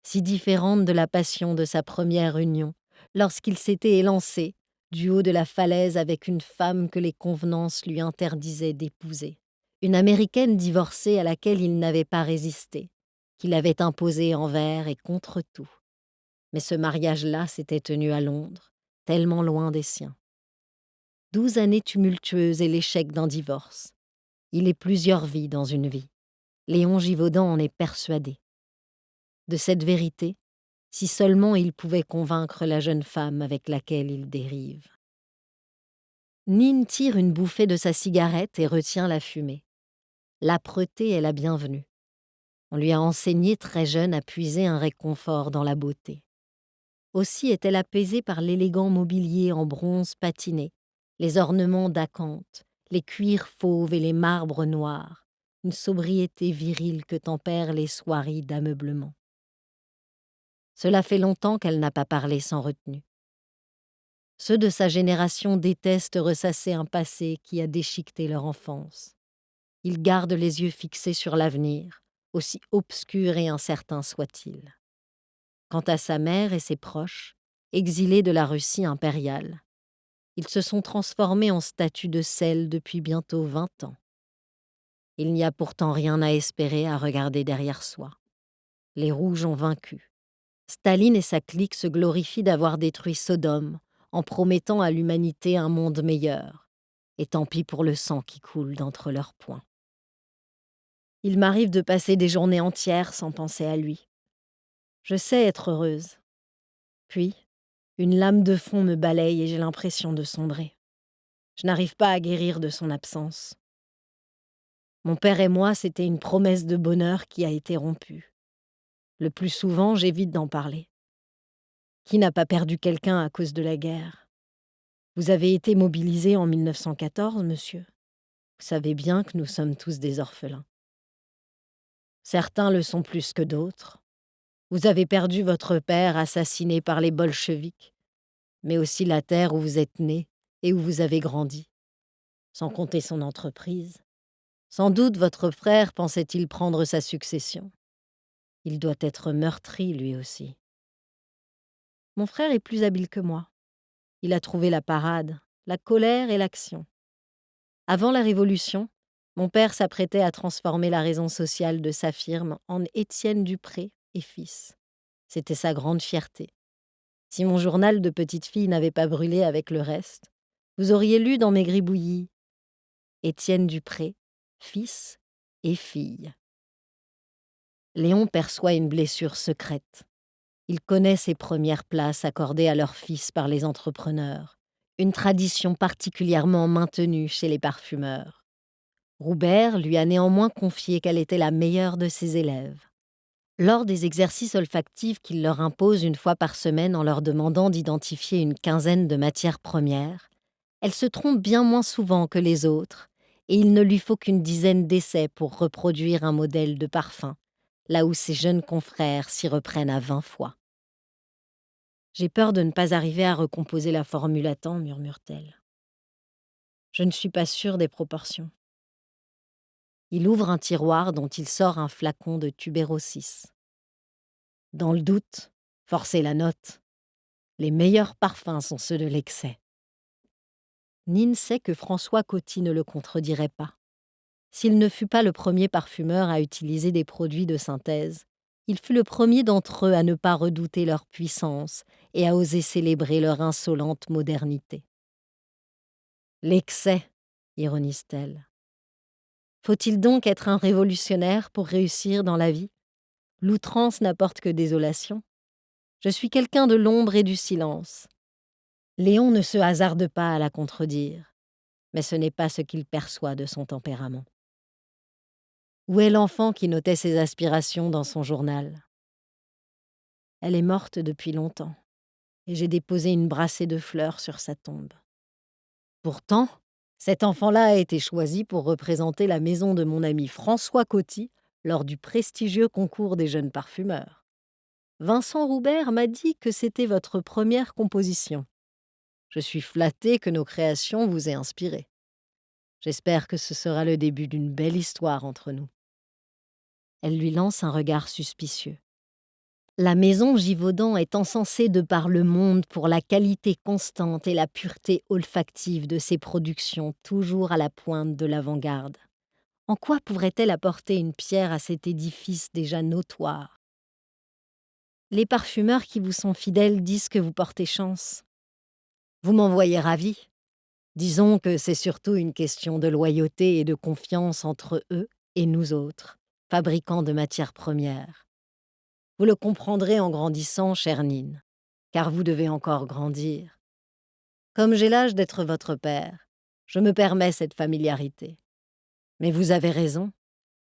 si différente de la passion de sa première union, lorsqu'il s'était élancé du haut de la falaise avec une femme que les convenances lui interdisaient d'épouser, une Américaine divorcée à laquelle il n'avait pas résisté, qu'il avait imposée envers et contre tout. Mais ce mariage-là s'était tenu à Londres, tellement loin des siens. 12 années tumultueuses et l'échec d'un divorce. Il est plusieurs vies dans une vie. Léon Givaudan en est persuadé. De cette vérité, si seulement il pouvait convaincre la jeune femme avec laquelle il dérive. Nine tire une bouffée de sa cigarette et retient la fumée. L'âpreté est la bienvenue. On lui a enseigné très jeune à puiser un réconfort dans la beauté. Aussi est-elle apaisée par l'élégant mobilier en bronze patiné, les ornements d'acanthe, les cuirs fauves et les marbres noirs, une sobriété virile que tempèrent les soieries d'ameublement. Cela fait longtemps qu'elle n'a pas parlé sans retenue. Ceux de sa génération détestent ressasser un passé qui a déchiqueté leur enfance. Ils gardent les yeux fixés sur l'avenir, aussi obscur et incertain soit-il. Quant à sa mère et ses proches, exilés de la Russie impériale, ils se sont transformés en statues de sel depuis bientôt 20 ans. Il n'y a pourtant rien à espérer à regarder derrière soi. Les Rouges ont vaincu. Staline et sa clique se glorifient d'avoir détruit Sodome en promettant à l'humanité un monde meilleur. Et tant pis pour le sang qui coule d'entre leurs poings. Il m'arrive de passer des journées entières sans penser à lui. Je sais être heureuse. Puis, une lame de fond me balaye et j'ai l'impression de sombrer. Je n'arrive pas à guérir de son absence. Mon père et moi, c'était une promesse de bonheur qui a été rompue. Le plus souvent, j'évite d'en parler. Qui n'a pas perdu quelqu'un à cause de la guerre? Vous avez été mobilisé en 1914, monsieur. Vous savez bien que nous sommes tous des orphelins. Certains le sont plus que d'autres. Vous avez perdu votre père assassiné par les bolcheviks, mais aussi la terre où vous êtes né et où vous avez grandi, sans compter son entreprise. Sans doute votre frère pensait-il prendre sa succession. Il doit être meurtri, lui aussi. Mon frère est plus habile que moi. Il a trouvé la parade, la colère et l'action. Avant la Révolution, mon père s'apprêtait à transformer la raison sociale de sa firme en Étienne Dupré et fils. C'était sa grande fierté. Si mon journal de petite fille n'avait pas brûlé avec le reste, vous auriez lu dans mes gribouillis Étienne Dupré, fils et fille. Léon perçoit une blessure secrète. Il connaît ces premières places accordées à leurs fils par les entrepreneurs, une tradition particulièrement maintenue chez les parfumeurs. Roubert lui a néanmoins confié qu'elle était la meilleure de ses élèves. Lors des exercices olfactifs qu'il leur impose une fois par semaine en leur demandant d'identifier une quinzaine de matières premières, elle se trompe bien moins souvent que les autres, et il ne lui faut qu'une dizaine d'essais pour reproduire un modèle de parfum, là où ses jeunes confrères s'y reprennent à 20 fois. J'ai peur de ne pas arriver à recomposer la formule à temps, murmure-t-elle. Je ne suis pas sûre des proportions. Il ouvre un tiroir dont il sort un flacon de tubérosis. Dans le doute, forcez la note. Les meilleurs parfums sont ceux de l'excès. Nin sait que François Coty ne le contredirait pas. S'il ne fut pas le premier parfumeur à utiliser des produits de synthèse, il fut le premier d'entre eux à ne pas redouter leur puissance et à oser célébrer leur insolente modernité. L'excès, ironise-t-elle. Faut-il donc être un révolutionnaire pour réussir dans la vie? L'outrance n'apporte que désolation. Je suis quelqu'un de l'ombre et du silence. Léon ne se hasarde pas à la contredire, mais ce n'est pas ce qu'il perçoit de son tempérament. Où est l'enfant qui notait ses aspirations dans son journal? Elle est morte depuis longtemps, et j'ai déposé une brassée de fleurs sur sa tombe. Pourtant, cet enfant-là a été choisi pour représenter la maison de mon ami François Coty lors du prestigieux concours des jeunes parfumeurs. Vincent Roubert m'a dit que c'était votre première composition. Je suis flattée que nos créations vous aient inspiré. J'espère que ce sera le début d'une belle histoire entre nous. Elle lui lance un regard suspicieux. La maison Givaudan est encensée de par le monde pour la qualité constante et la pureté olfactive de ses productions, toujours à la pointe de l'avant-garde. En quoi pourrait-elle apporter une pierre à cet édifice déjà notoire? Les parfumeurs qui vous sont fidèles disent que vous portez chance. Vous m'en voyez ravie. Disons que c'est surtout une question de loyauté et de confiance entre eux et nous autres, fabricants de matières premières. Vous le comprendrez en grandissant, chère Nine, car vous devez encore grandir. Comme j'ai l'âge d'être votre père, je me permets cette familiarité. Mais vous avez raison,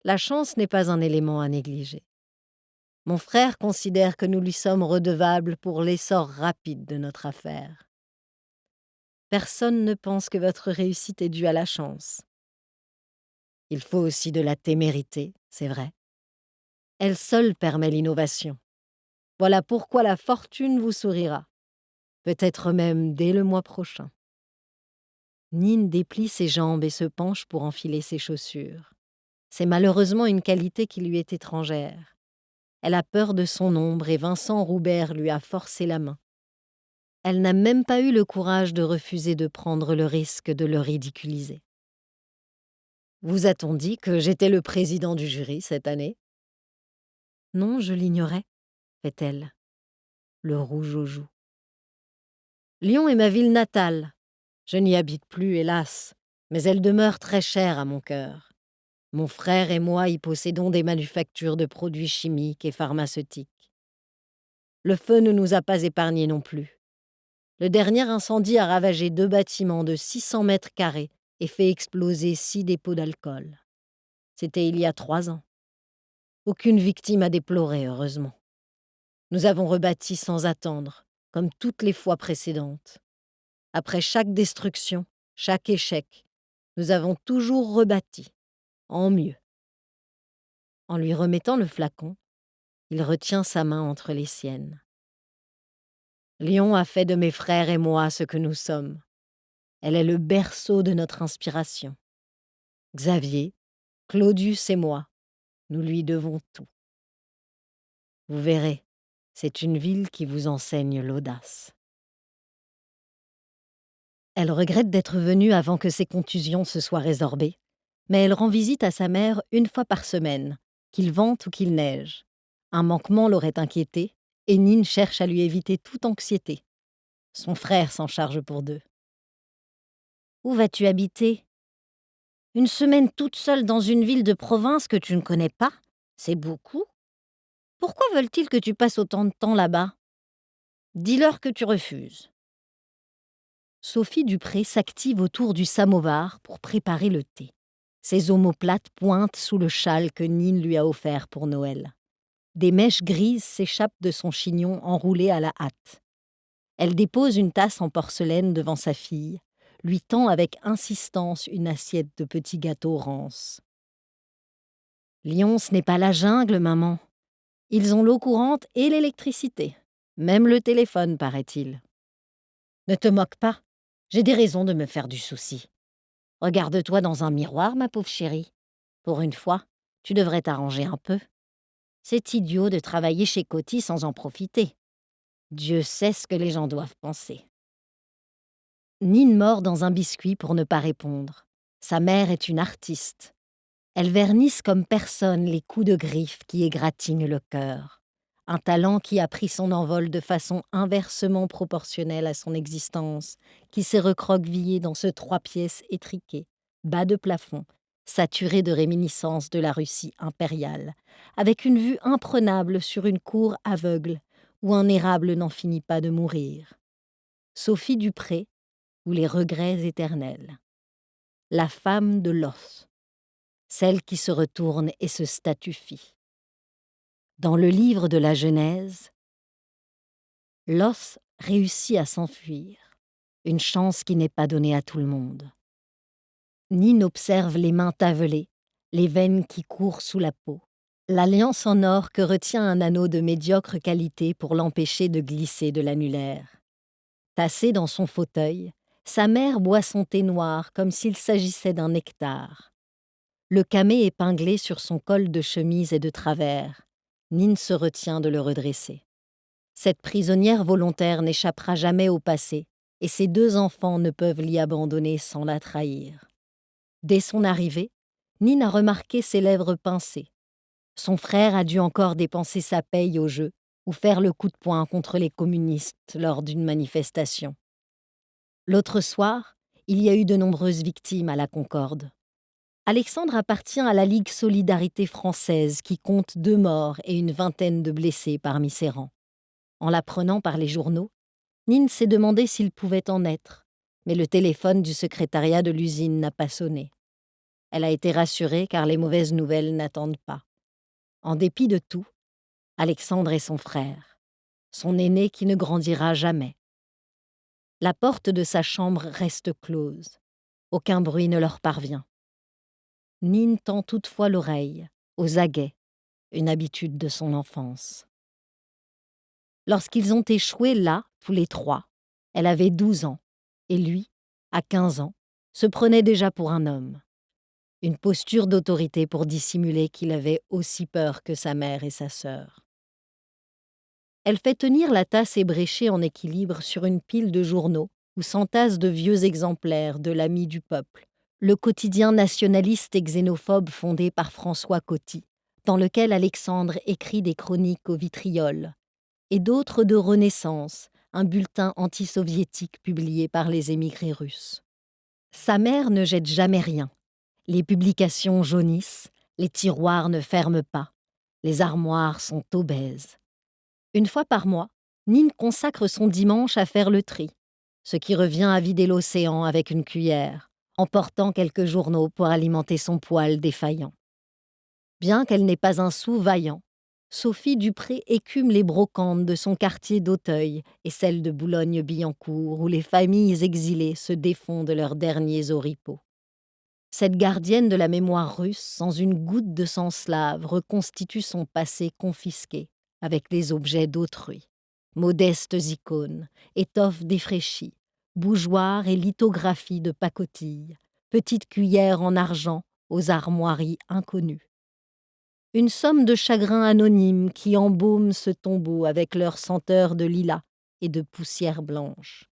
la chance n'est pas un élément à négliger. Mon frère considère que nous lui sommes redevables pour l'essor rapide de notre affaire. Personne ne pense que votre réussite est due à la chance. Il faut aussi de la témérité, c'est vrai. Elle seule permet l'innovation. Voilà pourquoi la fortune vous sourira. Peut-être même dès le mois prochain. Nine déplie ses jambes et se penche pour enfiler ses chaussures. C'est malheureusement une qualité qui lui est étrangère. Elle a peur de son ombre et Vincent Roubert lui a forcé la main. Elle n'a même pas eu le courage de refuser de prendre le risque de le ridiculiser. Vous a-t-on dit que j'étais le président du jury cette année? Non, je l'ignorais, fait-elle, le rouge aux joues. Lyon est ma ville natale. Je n'y habite plus, hélas, mais elle demeure très chère à mon cœur. Mon frère et moi y possédons des manufactures de produits chimiques et pharmaceutiques. Le feu ne nous a pas épargnés non plus. Le dernier incendie a ravagé 2 bâtiments de 600 mètres carrés et fait exploser 6 dépôts d'alcool. C'était il y a 3 ans. Aucune victime à déplorer, heureusement. Nous avons rebâti sans attendre, comme toutes les fois précédentes. Après chaque destruction, chaque échec, nous avons toujours rebâti, en mieux. En lui remettant le flacon, il retient sa main entre les siennes. Lyon a fait de mes frères et moi ce que nous sommes. Elle est le berceau de notre inspiration. Xavier, Claudius et moi, nous lui devons tout. Vous verrez, c'est une ville qui vous enseigne l'audace. Elle regrette d'être venue avant que ses contusions se soient résorbées, mais elle rend visite à sa mère 1 fois par semaine, qu'il vente ou qu'il neige. Un manquement l'aurait inquiétée, et Nine cherche à lui éviter toute anxiété. Son frère s'en charge pour 2. Où vas-tu habiter? 1 semaine toute seule dans une ville de province que tu ne connais pas? C'est beaucoup. Pourquoi veulent-ils que tu passes autant de temps là-bas? Dis-leur que tu refuses. Sophie Dupré s'active autour du samovar pour préparer le thé. Ses omoplates pointent sous le châle que Nine lui a offert pour Noël. Des mèches grises s'échappent de son chignon enroulé à la hâte. Elle dépose une tasse en porcelaine devant sa fille, lui tend avec insistance une assiette de petits gâteaux rances. Lyon, ce n'est pas la jungle, maman. Ils ont l'eau courante et l'électricité. Même le téléphone, paraît-il. Ne te moque pas. J'ai des raisons de me faire du souci. Regarde-toi dans un miroir, ma pauvre chérie. Pour une fois, tu devrais t'arranger un peu. C'est idiot de travailler chez Coty sans en profiter. Dieu sait ce que les gens doivent penser. Nine mord dans un biscuit pour ne pas répondre. Sa mère est une artiste. Elle vernisse comme personne les coups de griffe qui égratignent le cœur. Un talent qui a pris son envol de façon inversement proportionnelle à son existence, qui s'est recroquevillé dans ce 3 pièces étriqué, bas de plafond, saturé de réminiscences de la Russie impériale, avec une vue imprenable sur une cour aveugle où un érable n'en finit pas de mourir. Sophie Dupré ou les regrets éternels. La femme de l'os, celle qui se retourne et se statufie. Dans le livre de la Genèse, l'os réussit à s'enfuir, une chance qui n'est pas donnée à tout le monde. Nine observe les mains tavelées, les veines qui courent sous la peau, l'alliance en or que retient un anneau de médiocre qualité pour l'empêcher de glisser de l'annulaire. Tassée dans son fauteuil, sa mère boit son thé noir comme s'il s'agissait d'un nectar. Le camé épinglé sur son col de chemise est de travers. Nine se retient de le redresser. Cette prisonnière volontaire n'échappera jamais au passé, et ses 2 enfants ne peuvent l'y abandonner sans la trahir. Dès son arrivée, Nine a remarqué ses lèvres pincées. Son frère a dû encore dépenser sa paye au jeu ou faire le coup de poing contre les communistes lors d'une manifestation. L'autre soir, il y a eu de nombreuses victimes à la Concorde. Alexandre appartient à la Ligue Solidarité française qui compte 2 morts et une vingtaine de blessés parmi ses rangs. En l'apprenant par les journaux, Nine s'est demandé s'il pouvait en être, mais le téléphone du secrétariat de l'usine n'a pas sonné. Elle a été rassurée car les mauvaises nouvelles n'attendent pas. En dépit de tout, Alexandre est son frère, son aîné qui ne grandira jamais. La porte de sa chambre reste close. Aucun bruit ne leur parvient. Nine tend toutefois l'oreille, aux aguets, une habitude de son enfance. Lorsqu'ils ont échoué là, tous les 3, elle avait 12 ans, et lui, à 15 ans, se prenait déjà pour un homme. Une posture d'autorité pour dissimuler qu'il avait aussi peur que sa mère et sa sœur. Elle fait tenir la tasse ébréchée en équilibre sur une pile de journaux où s'entassent de vieux exemplaires de l'Ami du peuple, le quotidien nationaliste et xénophobe fondé par François Coty, dans lequel Alexandre écrit des chroniques au vitriol, et d'autres de Renaissance, un bulletin anti-soviétique publié par les émigrés russes. Sa mère ne jette jamais rien. Les publications jaunissent, les tiroirs ne ferment pas, les armoires sont obèses. Une fois par mois, Nine consacre son dimanche à faire le tri, ce qui revient à vider l'océan avec une cuillère, emportant quelques journaux pour alimenter son poêle défaillant. Bien qu'elle n'ait pas un sou vaillant, Sophie Dupré écume les brocantes de son quartier d'Auteuil et celles de Boulogne-Billancourt où les familles exilées se défont de leurs derniers oripeaux. Cette gardienne de la mémoire russe, sans une goutte de sang slave, reconstitue son passé confisqué avec les objets d'autrui. Modestes icônes, étoffes défraîchies, bougeoirs et lithographies de pacotille, petites cuillères en argent aux armoiries inconnues. Une somme de chagrins anonymes qui embaument ce tombeau avec leur senteur de lilas et de poussière blanche.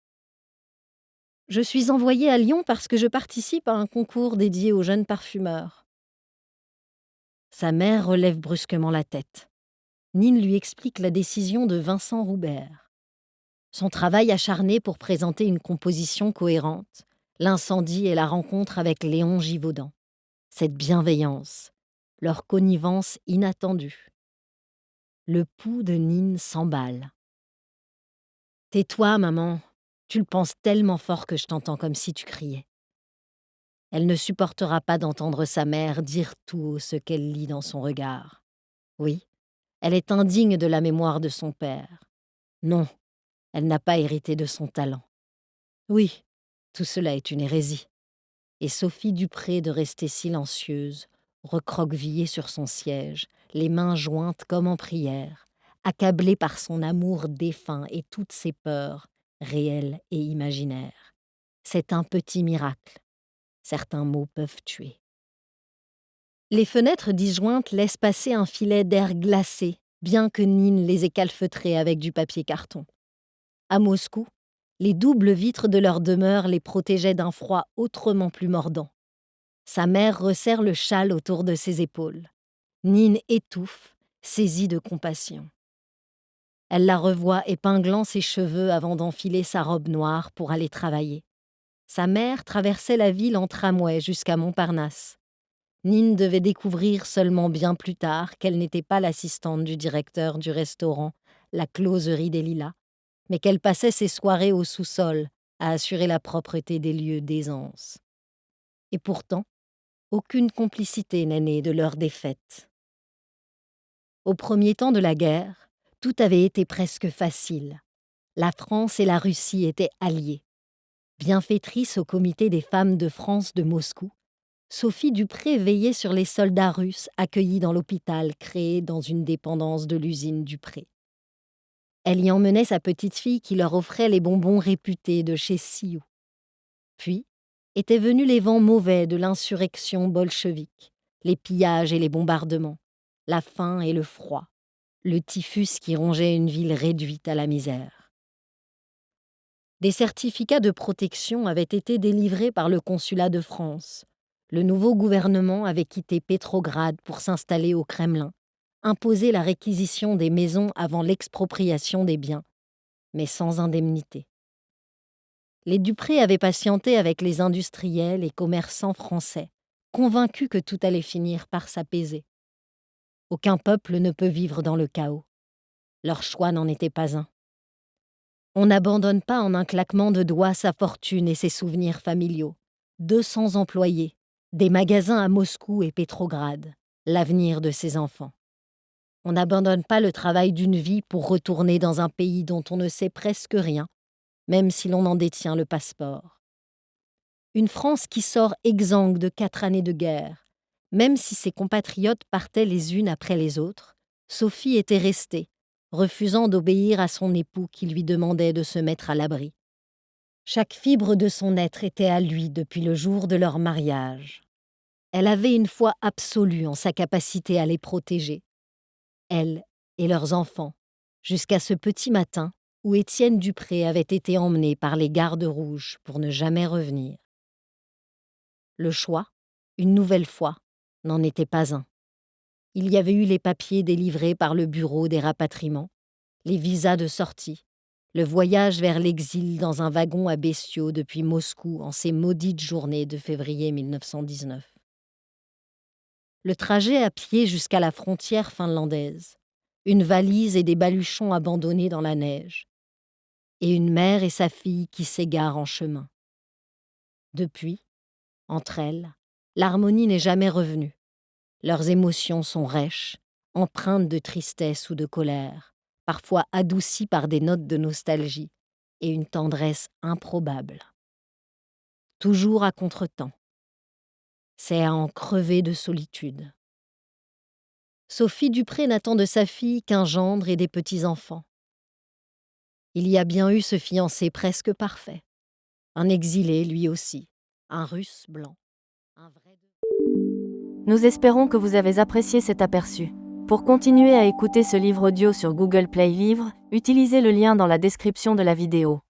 Je suis envoyée à Lyon parce que je participe à un concours dédié aux jeunes parfumeurs. Sa mère relève brusquement la tête. Nine lui explique la décision de Vincent Roubert. Son travail acharné pour présenter une composition cohérente, l'incendie et la rencontre avec Léon Givaudan. Cette bienveillance, leur connivence inattendue. Le pouls de Nine s'emballe. « Tais-toi, maman, tu le penses tellement fort que je t'entends comme si tu criais. » Elle ne supportera pas d'entendre sa mère dire tout haut ce qu'elle lit dans son regard. Oui, elle est indigne de la mémoire de son père. Non, elle n'a pas hérité de son talent. Oui, tout cela est une hérésie. Et Sophie Dupré de rester silencieuse, recroquevillée sur son siège, les mains jointes comme en prière, accablée par son amour défunt et toutes ses peurs, réelles et imaginaires. C'est un petit miracle. Certains mots peuvent tuer. Les fenêtres disjointes laissent passer un filet d'air glacé, bien que Nine les ait calfeutrées avec du papier carton. À Moscou, les doubles vitres de leur demeure les protégeaient d'un froid autrement plus mordant. Sa mère resserre le châle autour de ses épaules. Nine étouffe, saisie de compassion. Elle la revoit épinglant ses cheveux avant d'enfiler sa robe noire pour aller travailler. Sa mère traversait la ville en tramway jusqu'à Montparnasse. Nine devait découvrir seulement bien plus tard qu'elle n'était pas l'assistante du directeur du restaurant La Closerie des Lilas, mais qu'elle passait ses soirées au sous-sol à assurer la propreté des lieux d'aisance. Et pourtant, aucune complicité n'est née de leur défaite. Au premier temps de la guerre, tout avait été presque facile. La France et la Russie étaient alliées. Bienfaitrice au comité des femmes de France de Moscou, Sophie Dupré veillait sur les soldats russes accueillis dans l'hôpital créé dans une dépendance de l'usine Dupré. Elle y emmenait sa petite-fille qui leur offrait les bonbons réputés de chez Sioux. Puis étaient venus les vents mauvais de l'insurrection bolchevique, les pillages et les bombardements, la faim et le froid, le typhus qui rongeait une ville réduite à la misère. Des certificats de protection avaient été délivrés par le consulat de France. Le nouveau gouvernement avait quitté Pétrograd pour s'installer au Kremlin, imposé la réquisition des maisons avant l'expropriation des biens, mais sans indemnité. Les Dupré avaient patienté avec les industriels et commerçants français, convaincus que tout allait finir par s'apaiser. Aucun peuple ne peut vivre dans le chaos. Leur choix n'en était pas un. On n'abandonne pas en un claquement de doigts sa fortune et ses souvenirs familiaux. 200 employés, des magasins à Moscou et Pétrograd, l'avenir de ses enfants. On n'abandonne pas le travail d'une vie pour retourner dans un pays dont on ne sait presque rien, même si l'on en détient le passeport. Une France qui sort exsangue de 4 années de guerre. Même si ses compatriotes partaient les unes après les autres, Sophie était restée, refusant d'obéir à son époux qui lui demandait de se mettre à l'abri. Chaque fibre de son être était à lui depuis le jour de leur mariage. Elle avait une foi absolue en sa capacité à les protéger, elle et leurs enfants, jusqu'à ce petit matin où Étienne Dupré avait été emmené par les gardes rouges pour ne jamais revenir. Le choix, une nouvelle fois, n'en était pas un. Il y avait eu les papiers délivrés par le bureau des rapatriements, les visas de sortie, le voyage vers l'exil dans un wagon à bestiaux depuis Moscou en ces maudites journées de février 1919. Le trajet à pied jusqu'à la frontière finlandaise, une valise et des baluchons abandonnés dans la neige, et une mère et sa fille qui s'égarent en chemin. Depuis, entre elles, l'harmonie n'est jamais revenue. Leurs émotions sont rêches, empreintes de tristesse ou de colère, parfois adoucies par des notes de nostalgie et une tendresse improbable. Toujours à contretemps. C'est à en crever de solitude. Sophie Dupré n'attend de sa fille qu'un gendre et des petits-enfants. Il y a bien eu ce fiancé presque parfait. Un exilé, lui aussi, un Russe blanc. Nous espérons que vous avez apprécié cet aperçu. Pour continuer à écouter ce livre audio sur Google Play Livres, utilisez le lien dans la description de la vidéo.